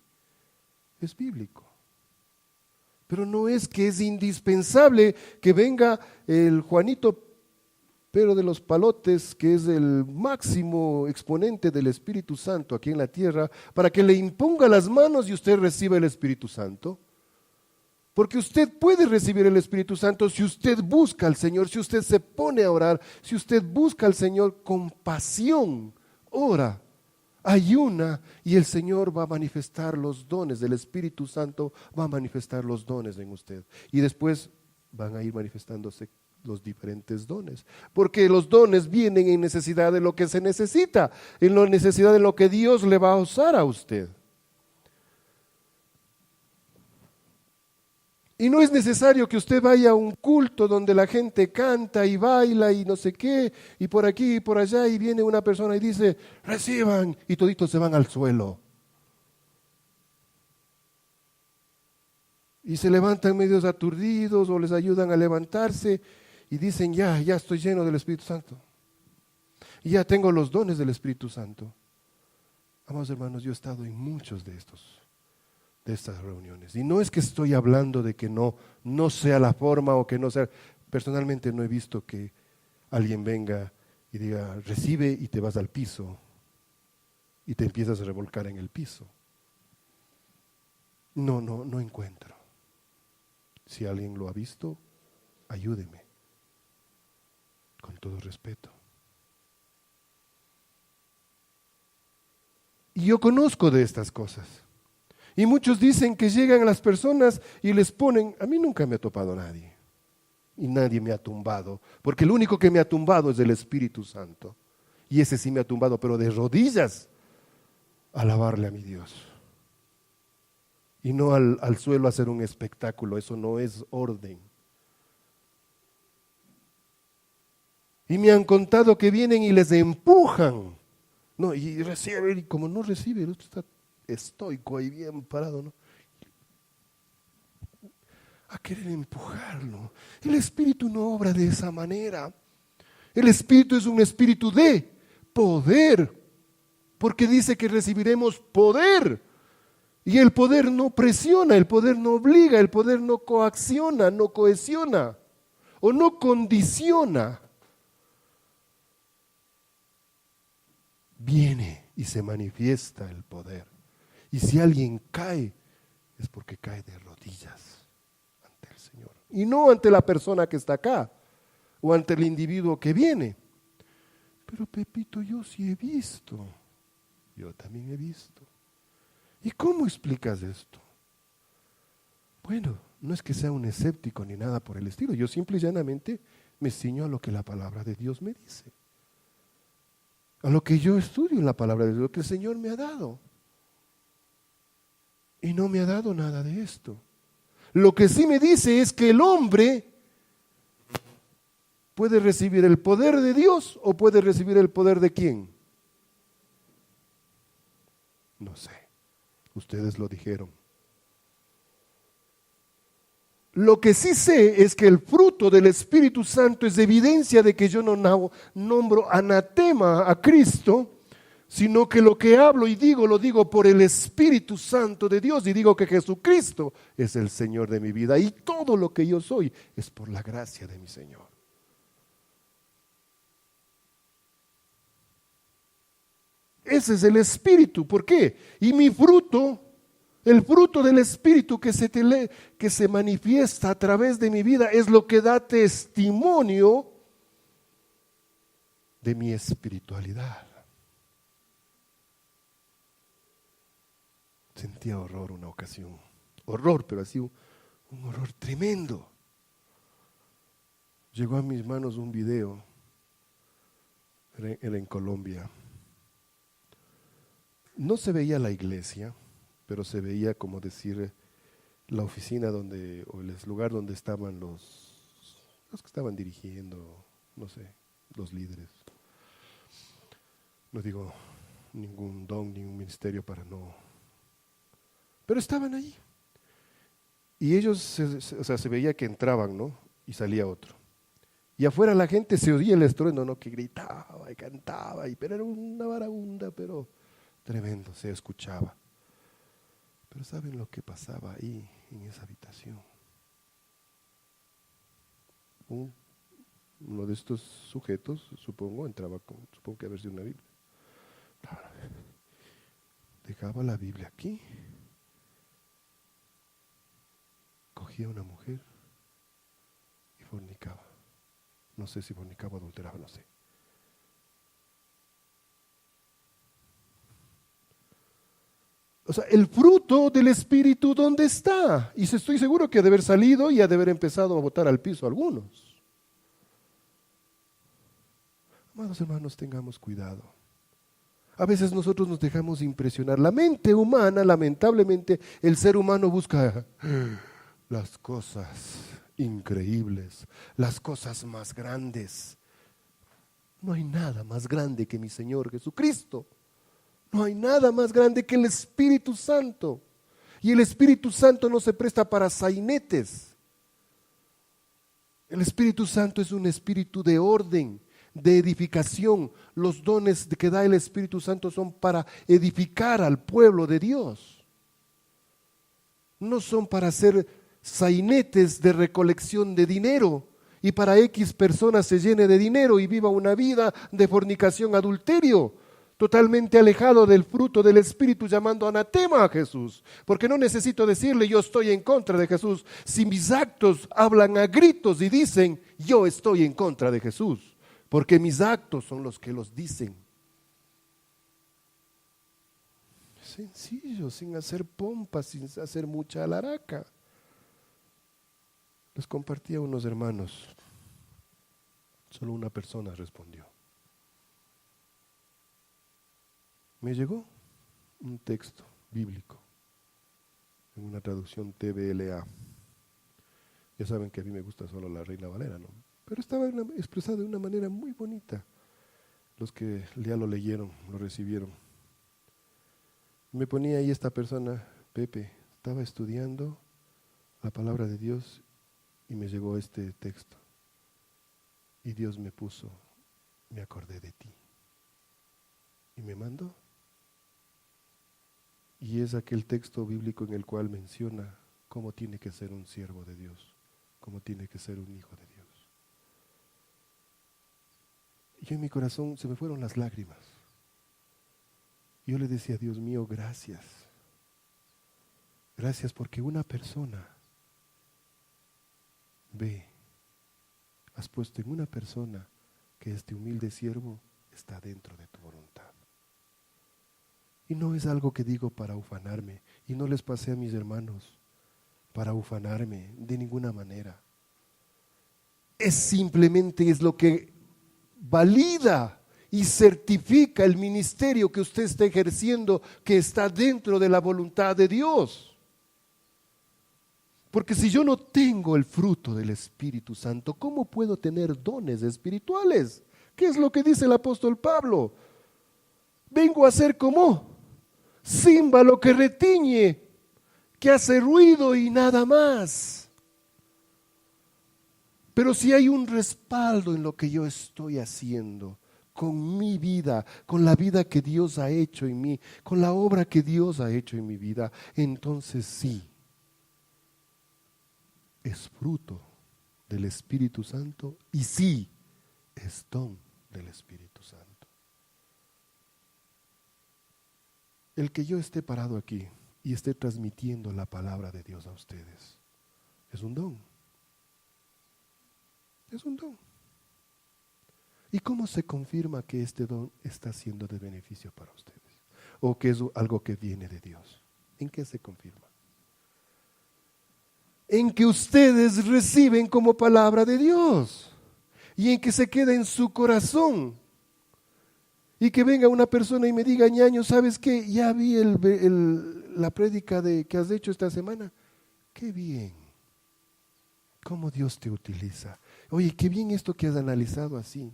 S2: Es bíblico. Pero no es que es indispensable que venga el Juanito Pero de los Palotes, que es el máximo exponente del Espíritu Santo aquí en la tierra, para que le imponga las manos y usted reciba el Espíritu Santo. Porque usted puede recibir el Espíritu Santo si usted busca al Señor, si usted se pone a orar, si usted busca al Señor con pasión, ora. ayuna y el Señor va a manifestar los dones, el Espíritu Santo va a manifestar los dones en usted. Y después van a ir manifestándose los diferentes dones, porque los dones vienen en necesidad de lo que se necesita, en la necesidad de lo que Dios le va a usar a usted. Y no es necesario que usted vaya a un culto donde la gente canta y baila y no sé qué, y por aquí y por allá, y viene una persona y dice, reciban, y toditos se van al suelo. Y se levantan medios aturdidos o les ayudan a levantarse y dicen, ya estoy lleno del Espíritu Santo. Y ya tengo los dones del Espíritu Santo. Amados hermanos, yo he estado en muchos de estas reuniones. Y no es que estoy hablando de que no sea la forma o que no sea. Personalmente no he visto que alguien venga y diga, recibe y te vas al piso y te empiezas a revolcar en el piso. No encuentro. Si alguien lo ha visto, ayúdeme. Con todo respeto. Y yo conozco de estas cosas. Y muchos dicen que llegan a las personas y les ponen, a mí nunca me ha topado nadie. Y nadie me ha tumbado, porque el único que me ha tumbado es el Espíritu Santo. Y ese sí me ha tumbado, pero de rodillas, a alabarle a mi Dios. Y no al suelo a hacer un espectáculo, eso no es orden. Y me han contado que vienen y les empujan. No, y recibe, y como no recibe, usted está estoico ahí bien parado, ¿no? A querer empujarlo. El Espíritu no obra de esa manera. El Espíritu es un espíritu de poder, porque dice que recibiremos poder. Y el poder no presiona, el poder no obliga, el poder no coacciona, no cohesiona o no condiciona. Viene y se manifiesta el poder. Y si alguien cae, es porque cae de rodillas ante el Señor. Y no ante la persona que está acá, o ante el individuo que viene. Pero Pepito, yo sí he visto. Yo también he visto. ¿Y cómo explicas esto? Bueno, no es que sea un escéptico ni nada por el estilo. Yo simple y llanamente me ciño a lo que la palabra de Dios me dice. A lo que yo estudio en la palabra de Dios, lo que el Señor me ha dado. Y no me ha dado nada de esto. Lo que sí me dice es que el hombre puede recibir el poder de Dios o puede recibir el poder de quién. No sé. Ustedes lo dijeron. Lo que sí sé es que el fruto del Espíritu Santo es evidencia de que yo no nombro anatema a Cristo, sino que lo que hablo y digo, lo digo por el Espíritu Santo de Dios y digo que Jesucristo es el Señor de mi vida y todo lo que yo soy es por la gracia de mi Señor. Ese es el Espíritu. ¿Por qué? Y mi fruto, el fruto del Espíritu que se manifiesta a través de mi vida es lo que da testimonio de mi espiritualidad. Sentía horror una ocasión. Horror, pero así un horror tremendo. Llegó a mis manos un video. Era en Colombia. No se veía la iglesia, pero se veía, como decir, la oficina donde, o el lugar donde estaban los que estaban dirigiendo, no sé, los líderes. No digo ningún don, ningún ministerio para no. Pero estaban allí. Y ellos, se veía que entraban, ¿no? Y salía otro. Y afuera la gente se oía el estruendo, ¿no? Que gritaba y cantaba, pero era una varaunda, pero tremendo, se escuchaba. Pero ¿saben lo que pasaba ahí, en esa habitación? Uno de estos sujetos, supongo, entraba supongo que haber sido una Biblia. Dejaba la Biblia aquí. Cogía a una mujer y fornicaba. No sé si fornicaba o adulteraba, no sé. O sea, el fruto del Espíritu, ¿dónde está? Y estoy seguro que ha de haber salido y ha de haber empezado a botar al piso algunos. Amados hermanos, tengamos cuidado. A veces nosotros nos dejamos impresionar. La mente humana, lamentablemente, el ser humano busca las cosas increíbles, las cosas más grandes. No hay nada más grande que mi Señor Jesucristo. No hay nada más grande que el Espíritu Santo. Y el Espíritu Santo no se presta para sainetes. El Espíritu Santo es un espíritu de orden, de edificación. Los dones que da el Espíritu Santo son para edificar al pueblo de Dios. No son para hacer sainetes de recolección de dinero y para X personas se llene de dinero y viva una vida de fornicación, adulterio, totalmente alejado del fruto del Espíritu, llamando anatema a Jesús. Porque no necesito decirle yo estoy en contra de Jesús, si mis actos hablan a gritos y dicen yo estoy en contra de Jesús, porque mis actos son los que los dicen. Sencillo, sin hacer pompas, sin hacer mucha alaraca. Les compartí a unos hermanos, solo una persona respondió. Me llegó un texto bíblico en una traducción TBLA. Ya saben que a mí me gusta solo la Reina Valera, ¿no? Pero estaba expresado de una manera muy bonita. Los que ya lo leyeron, lo recibieron. Me ponía ahí esta persona, Pepe, estaba estudiando la palabra de Dios y me llegó este texto. Y Dios me puso, me acordé de ti. Y me mandó. Y es aquel texto bíblico en el cual menciona cómo tiene que ser un siervo de Dios, cómo tiene que ser un hijo de Dios. Y en mi corazón se me fueron las lágrimas. Yo le decía, Dios mío, gracias. Gracias porque una persona ve, has puesto en una persona que este humilde siervo está dentro de tu voluntad. Y no es algo que digo para ufanarme, y no les pasé a mis hermanos para ufanarme de ninguna manera. Es simplemente es lo que valida y certifica el ministerio que usted está ejerciendo, que está dentro de la voluntad de Dios. Porque si yo no tengo el fruto del Espíritu Santo, ¿cómo puedo tener dones espirituales? ¿Qué es lo que dice el apóstol Pablo? Vengo a ser como címbalo que retiñe, que hace ruido y nada más. Pero si hay un respaldo en lo que yo estoy haciendo, con mi vida, con la vida que Dios ha hecho en mí, con la obra que Dios ha hecho en mi vida, entonces sí, es fruto del Espíritu Santo y sí, es don del Espíritu Santo. El que yo esté parado aquí y esté transmitiendo la palabra de Dios a ustedes, es un don. Es un don. ¿Y cómo se confirma que este don está siendo de beneficio para ustedes? ¿O que es algo que viene de Dios? ¿En qué se confirma? En que ustedes reciben como palabra de Dios y en que se queda en su corazón. Y que venga una persona y me diga, ñaño, ¿sabes qué? Ya vi la prédica que has hecho esta semana. ¡Qué bien! ¿Cómo Dios te utiliza? Oye, qué bien esto que has analizado así.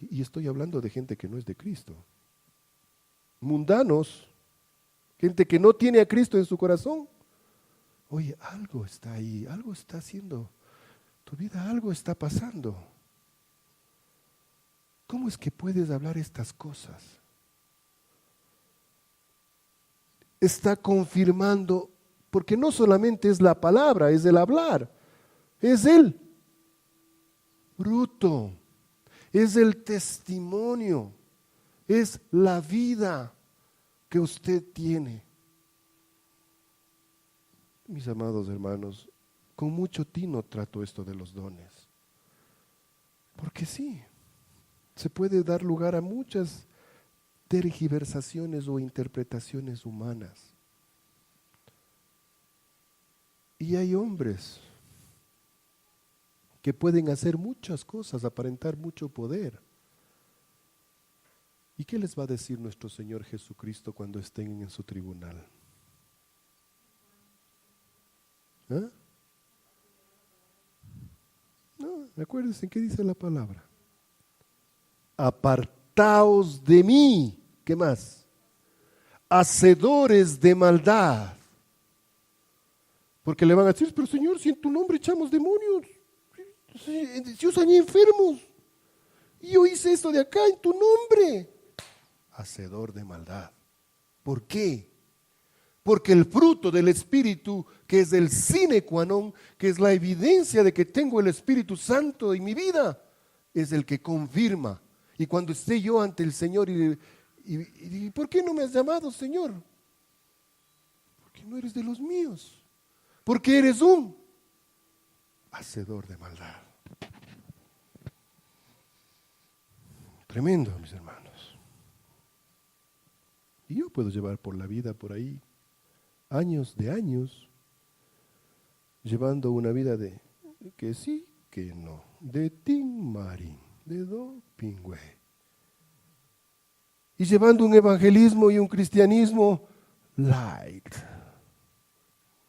S2: Y estoy hablando de gente que no es de Cristo. Mundanos, gente que no tiene a Cristo en su corazón. Oye, algo está ahí, algo está haciendo. Tu vida, algo está pasando. ¿Cómo es que puedes hablar estas cosas? Está confirmando, porque no solamente es la palabra, es el hablar, es el fruto, es el testimonio, es la vida que usted tiene. Mis amados hermanos, con mucho tino trato esto de los dones, porque sí, se puede dar lugar a muchas tergiversaciones o interpretaciones humanas. Y hay hombres que pueden hacer muchas cosas, aparentar mucho poder. ¿Y qué les va a decir nuestro Señor Jesucristo cuando estén en su tribunal? ¿Ah? No, acuérdense qué dice la palabra. Apartaos de mí. ¿Qué más? Hacedores de maldad. Porque le van a decir, pero Señor, si en tu nombre echamos demonios, si os sané enfermos, y yo hice esto de acá en tu nombre. Hacedor de maldad. ¿Por qué? Porque el fruto del Espíritu, que es el sine qua non, que es la evidencia de que tengo el Espíritu Santo en mi vida, es el que confirma. Y cuando esté yo ante el Señor y ¿por qué no me has llamado, Señor? Porque no eres de los míos. Porque eres un hacedor de maldad. Tremendo, mis hermanos. Y yo puedo llevar por la vida por ahí años de años, llevando una vida de que sí, que no, de tin marín, de do pingüe. Y llevando un evangelismo y un cristianismo light.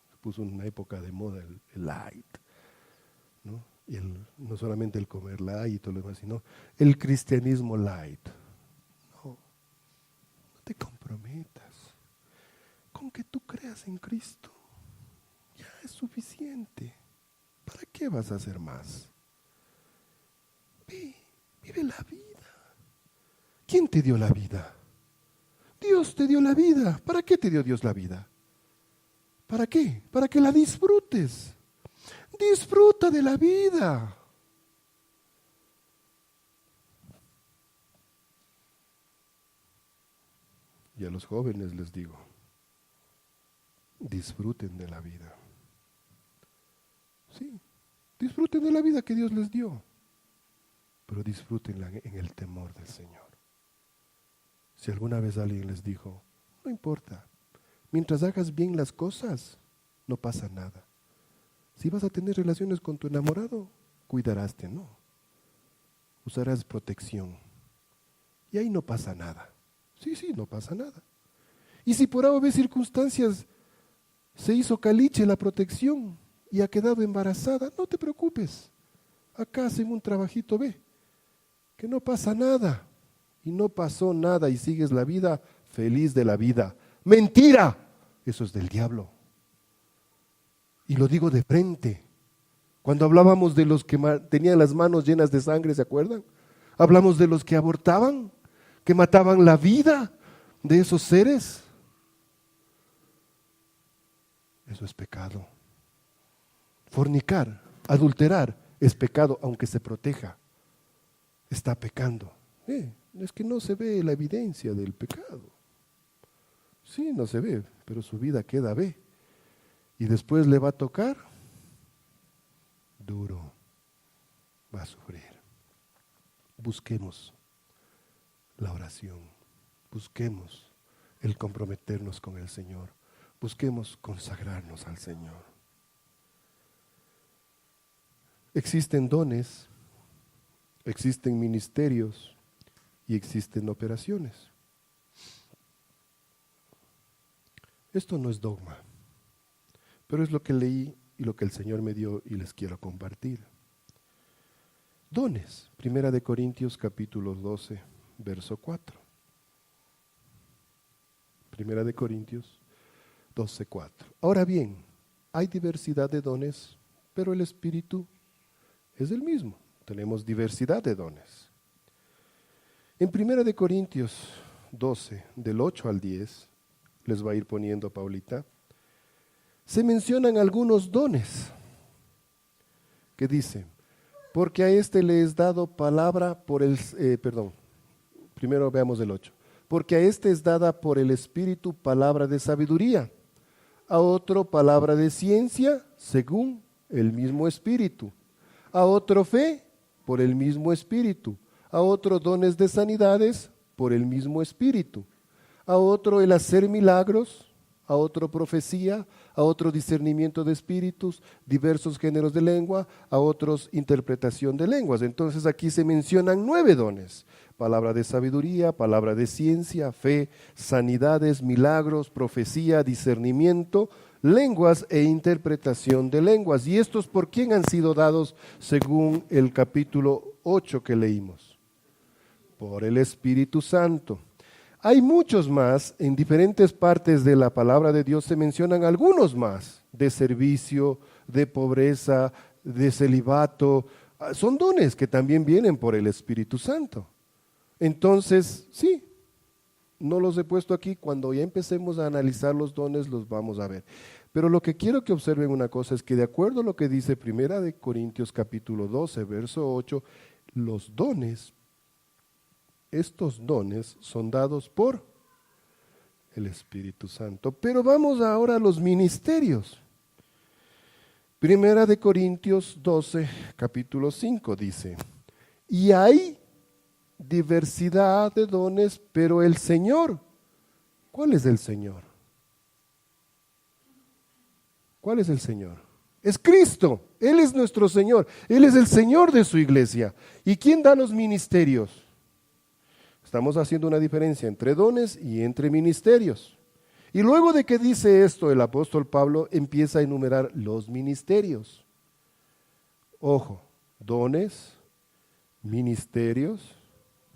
S2: Se puso una época de moda el light, ¿no? Y no solamente el comer light y todo lo demás, sino el cristianismo light. No te comprometas. Con que tú creas en Cristo, ya es suficiente. ¿Para qué vas a hacer más? Vive la vida. ¿Quién te dio la vida? Dios te dio la vida. ¿Para qué te dio Dios la vida? ¿Para qué? Para que la disfrutes. Disfruta de la vida. Y a los jóvenes les digo, disfruten de la vida. Sí, disfruten de la vida que Dios les dio, pero disfrútenla en el temor del Señor. Si alguna vez alguien les dijo, no importa, mientras hagas bien las cosas, no pasa nada. Si vas a tener relaciones con tu enamorado, cuidarás de no. Usarás protección. Y ahí no pasa nada. Sí, no pasa nada. Y si por A circunstancias se hizo caliche la protección y ha quedado embarazada, no te preocupes. Acá hacen un trabajito, ve, que no pasa nada. Y no pasó nada y sigues la vida feliz de la vida. ¡Mentira! Eso es del diablo. Y lo digo de frente. Cuando hablábamos de los que tenían las manos llenas de sangre, ¿se acuerdan? Hablamos de los que abortaban, que mataban la vida de esos seres. Eso es pecado. Fornicar, adulterar, es pecado, aunque se proteja. Está pecando. Es que no se ve la evidencia del pecado. Sí, no se ve, pero su vida queda ve. Y después le va a tocar duro. Va a sufrir. Busquemos la oración. Busquemos el comprometernos con el Señor. Busquemos consagrarnos al Señor. Existen dones, existen ministerios y existen operaciones. Esto no es dogma, pero es lo que leí y lo que el Señor me dio y les quiero compartir. Dones, 1 Corintios capítulo 12, verso 4. 1 Corintios 12, 4. Ahora bien, hay diversidad de dones, pero el Espíritu es el mismo. Tenemos diversidad de dones. En 1 Corintios 12, del 8 al 10, les va a ir poniendo Paulita, se mencionan algunos dones que dicen, porque a este le es dado palabra por el, primero veamos el 8, porque a este es dada por el Espíritu palabra de sabiduría, a otro palabra de ciencia según el mismo Espíritu, a otro fe por el mismo Espíritu, a otro dones de sanidades por el mismo Espíritu. A otro el hacer milagros, a otro profecía, a otro discernimiento de espíritus, diversos géneros de lengua, a otros interpretación de lenguas. Entonces aquí se mencionan 9 dones: palabra de sabiduría, palabra de ciencia, fe, sanidades, milagros, profecía, discernimiento, lenguas e interpretación de lenguas. ¿Y estos por quién han sido dados según el capítulo 8 que leímos? Por el Espíritu Santo. Hay muchos más, en diferentes partes de la palabra de Dios se mencionan algunos más, de servicio, de pobreza, de celibato. Son dones que también vienen por el Espíritu Santo. Entonces, sí, no los he puesto aquí, cuando ya empecemos a analizar los dones los vamos a ver. Pero lo que quiero que observen una cosa es que de acuerdo a lo que dice 1 Corintios capítulo 12, verso 8, los dones, estos dones son dados por el Espíritu Santo. Pero vamos ahora a los ministerios. 1 Corintios 12, capítulo 5 dice: y hay diversidad de dones, pero el Señor, ¿cuál es el Señor? ¿Cuál es el Señor? Es Cristo, Él es nuestro Señor, Él es el Señor de su iglesia. ¿Y quién da los ministerios? Estamos haciendo una diferencia entre dones y entre ministerios. Y luego de que dice esto, el apóstol Pablo empieza a enumerar los ministerios. Ojo, dones, ministerios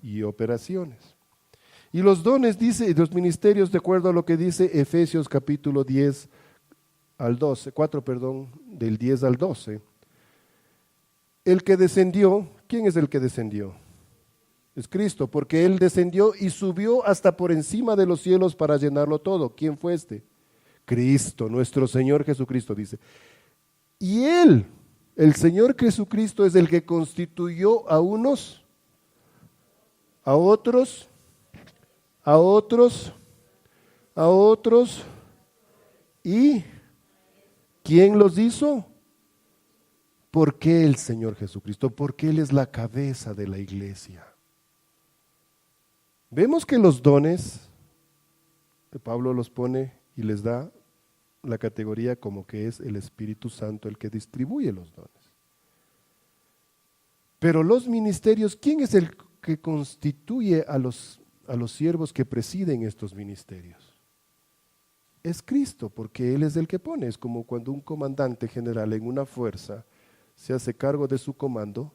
S2: y operaciones. Y los dones dice, y los ministerios, de acuerdo a lo que dice Efesios capítulo 10 al 12, 4, del 10 al 12. El que descendió, ¿quién es el que descendió? Es Cristo, porque Él descendió y subió hasta por encima de los cielos para llenarlo todo. ¿Quién fue este? Cristo, nuestro Señor Jesucristo, dice. Y Él, el Señor Jesucristo, es el que constituyó a unos, a otros, a otros, a otros, y ¿quién los hizo? ¿Por qué el Señor Jesucristo? Porque Él es la cabeza de la iglesia. Vemos que los dones, Pablo los pone y les da la categoría como que es el Espíritu Santo el que distribuye los dones. Pero los ministerios, ¿quién es el que constituye a los siervos que presiden estos ministerios? Es Cristo, porque Él es el que pone. Es como cuando un comandante general en una fuerza se hace cargo de su comando.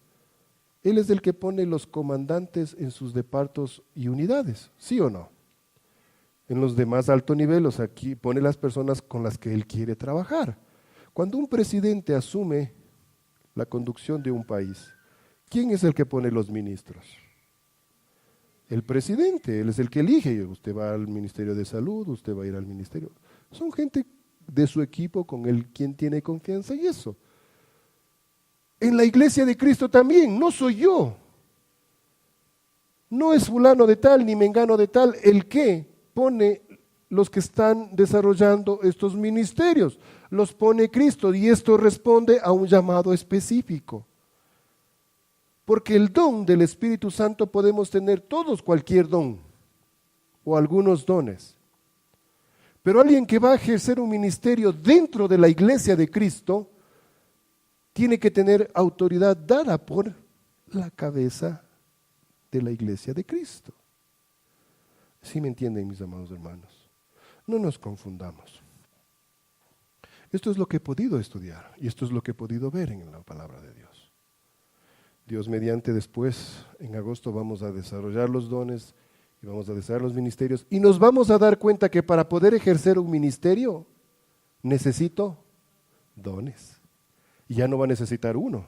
S2: Él es el que pone los comandantes en sus departos y unidades, ¿sí o no? En los de más alto nivel, aquí pone las personas con las que Él quiere trabajar. Cuando un presidente asume la conducción de un país, ¿quién es el que pone los ministros? El presidente, él es el que elige. Usted va al Ministerio de Salud, usted va a ir al ministerio. Son gente de su equipo con el quien tiene confianza y eso. En la iglesia de Cristo también, no soy yo. No es fulano de tal ni mengano de tal el que pone los que están desarrollando estos ministerios. Los pone Cristo y esto responde a un llamado específico. Porque el don del Espíritu Santo podemos tener todos cualquier don o algunos dones. Pero alguien que va a ejercer un ministerio dentro de la iglesia de Cristo tiene que tener autoridad dada por la cabeza de la iglesia de Cristo. ¿Sí me entienden, mis amados hermanos? No nos confundamos. Esto es lo que he podido estudiar y esto es lo que he podido ver en la palabra de Dios. Dios mediante, después, en agosto, vamos a desarrollar los dones y vamos a desarrollar los ministerios y nos vamos a dar cuenta que para poder ejercer un ministerio necesito dones. Y ya no va a necesitar uno.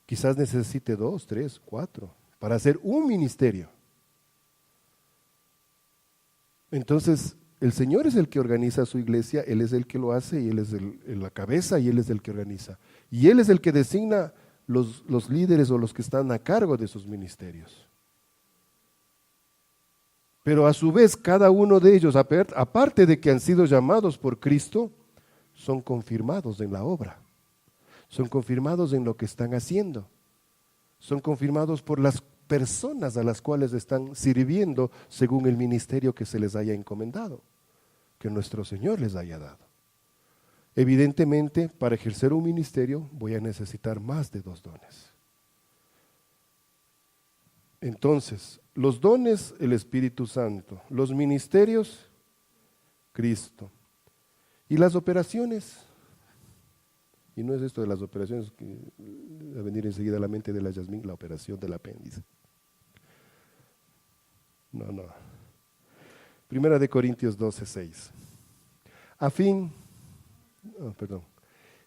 S2: Quizás necesite 2, 3, 4 para hacer un ministerio. Entonces, el Señor es el que organiza su iglesia, Él es el que lo hace y Él es la cabeza y Él es el que organiza. Y Él es el que designa los líderes o los que están a cargo de esos ministerios. Pero a su vez, cada uno de ellos, aparte de que han sido llamados por Cristo, son confirmados en la obra, son confirmados en lo que están haciendo, son confirmados por las personas a las cuales están sirviendo según el ministerio que se les haya encomendado, que nuestro Señor les haya dado. Evidentemente, para ejercer un ministerio voy a necesitar más de 2 dones. Entonces, los dones, el Espíritu Santo; los ministerios, Cristo; y las operaciones. Y no es esto de las operaciones que va a venir enseguida a la mente de la Yasmín, la operación del apéndice. No. Primera de Corintios 12:6.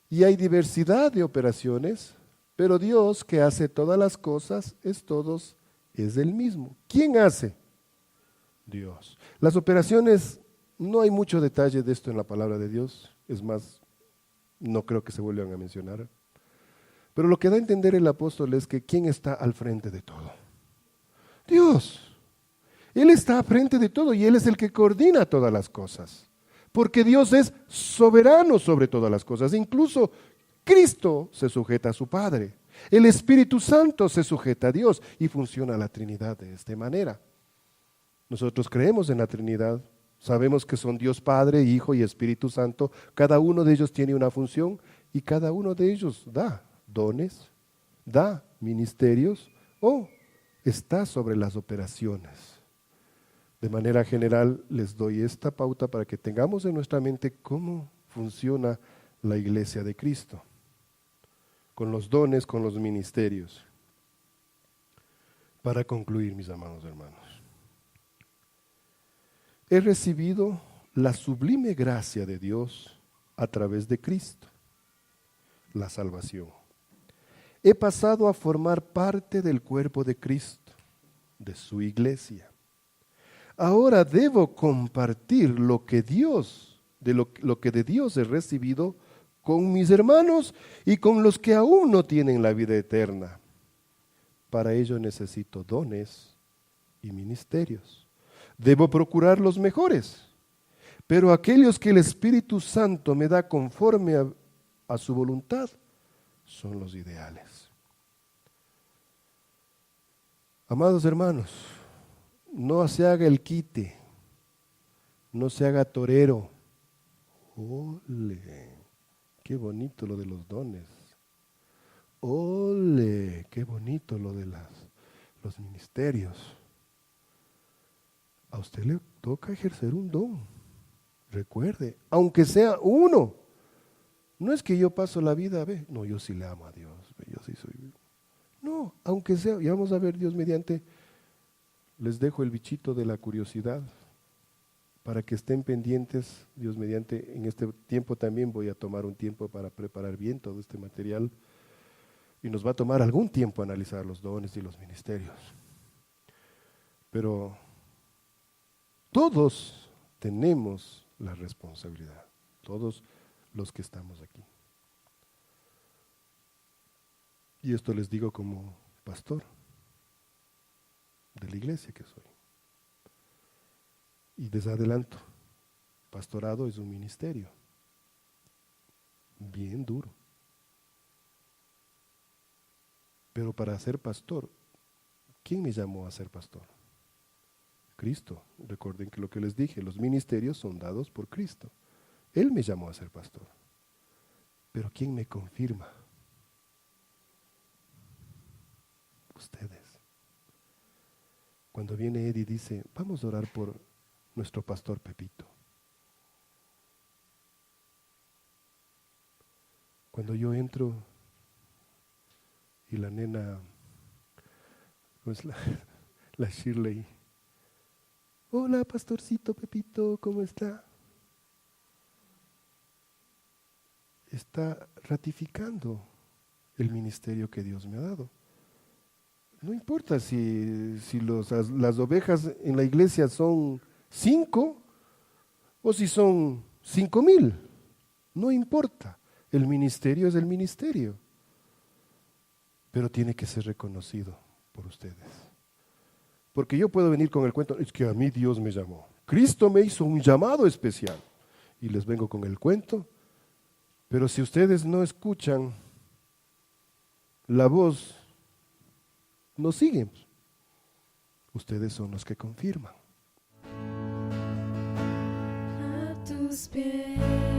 S2: Y hay diversidad de operaciones, pero Dios, que hace todas las cosas, es el mismo. ¿Quién hace? Dios. Las operaciones, no hay mucho detalle de esto en la palabra de Dios, es más, no creo que se vuelvan a mencionar. Pero lo que da a entender el apóstol es que ¿quién está al frente de todo? Dios. Él está al frente de todo y Él es el que coordina todas las cosas. Porque Dios es soberano sobre todas las cosas. Incluso Cristo se sujeta a su Padre. El Espíritu Santo se sujeta a Dios y funciona la Trinidad de esta manera. Nosotros creemos en la Trinidad. Sabemos que son Dios Padre, Hijo y Espíritu Santo. Cada uno de ellos tiene una función y cada uno de ellos da dones, da ministerios o está sobre las operaciones. De manera general les doy esta pauta para que tengamos en nuestra mente cómo funciona la iglesia de Cristo, con los dones, con los ministerios. Para concluir, mis amados hermanos, he recibido la sublime gracia de Dios a través de Cristo, la salvación. He pasado a formar parte del cuerpo de Cristo, de su iglesia. Ahora debo compartir lo que de Dios he recibido con mis hermanos y con los que aún no tienen la vida eterna. Para ello necesito dones y ministerios. Debo procurar los mejores, pero aquellos que el Espíritu Santo me da conforme a su voluntad son los ideales. Amados hermanos, no se haga el quite, no se haga torero. ¡Ole! ¡Qué bonito lo de los dones! ¡Ole! ¡Qué bonito lo de los ministerios! A usted le toca ejercer un don. Recuerde, aunque sea uno. No es que yo paso la vida, no, yo sí le amo a Dios, yo sí soy. No, aunque sea, ya vamos a ver, Dios mediante. Les dejo el bichito de la curiosidad para que estén pendientes, Dios mediante. En este tiempo también voy a tomar un tiempo para preparar bien todo este material y nos va a tomar algún tiempo analizar los dones y los ministerios. Pero todos tenemos la responsabilidad, todos los que estamos aquí. Y esto les digo como pastor de la iglesia que soy. Y les adelanto, pastorado es un ministerio bien duro. Pero para ser pastor, ¿quién me llamó a ser pastor? Cristo. Recuerden que lo que les dije, los ministerios son dados por Cristo. Él me llamó a ser pastor. Pero ¿quién me confirma? Ustedes. Cuando viene Eddie y dice, vamos a orar por nuestro pastor Pepito. Cuando yo entro y la nena, ¿cómo es la Shirley? Hola, pastorcito Pepito, ¿cómo está? Está ratificando el ministerio que Dios me ha dado. No importa si las ovejas en la iglesia son 5 o si son 5,000. No importa. El ministerio es el ministerio. Pero tiene que ser reconocido por ustedes. Porque yo puedo venir con el cuento, es que a mí Dios me llamó. Cristo me hizo un llamado especial. Y les vengo con el cuento. Pero si ustedes no escuchan la voz, no siguen. Ustedes son los que confirman.
S1: A tus pies.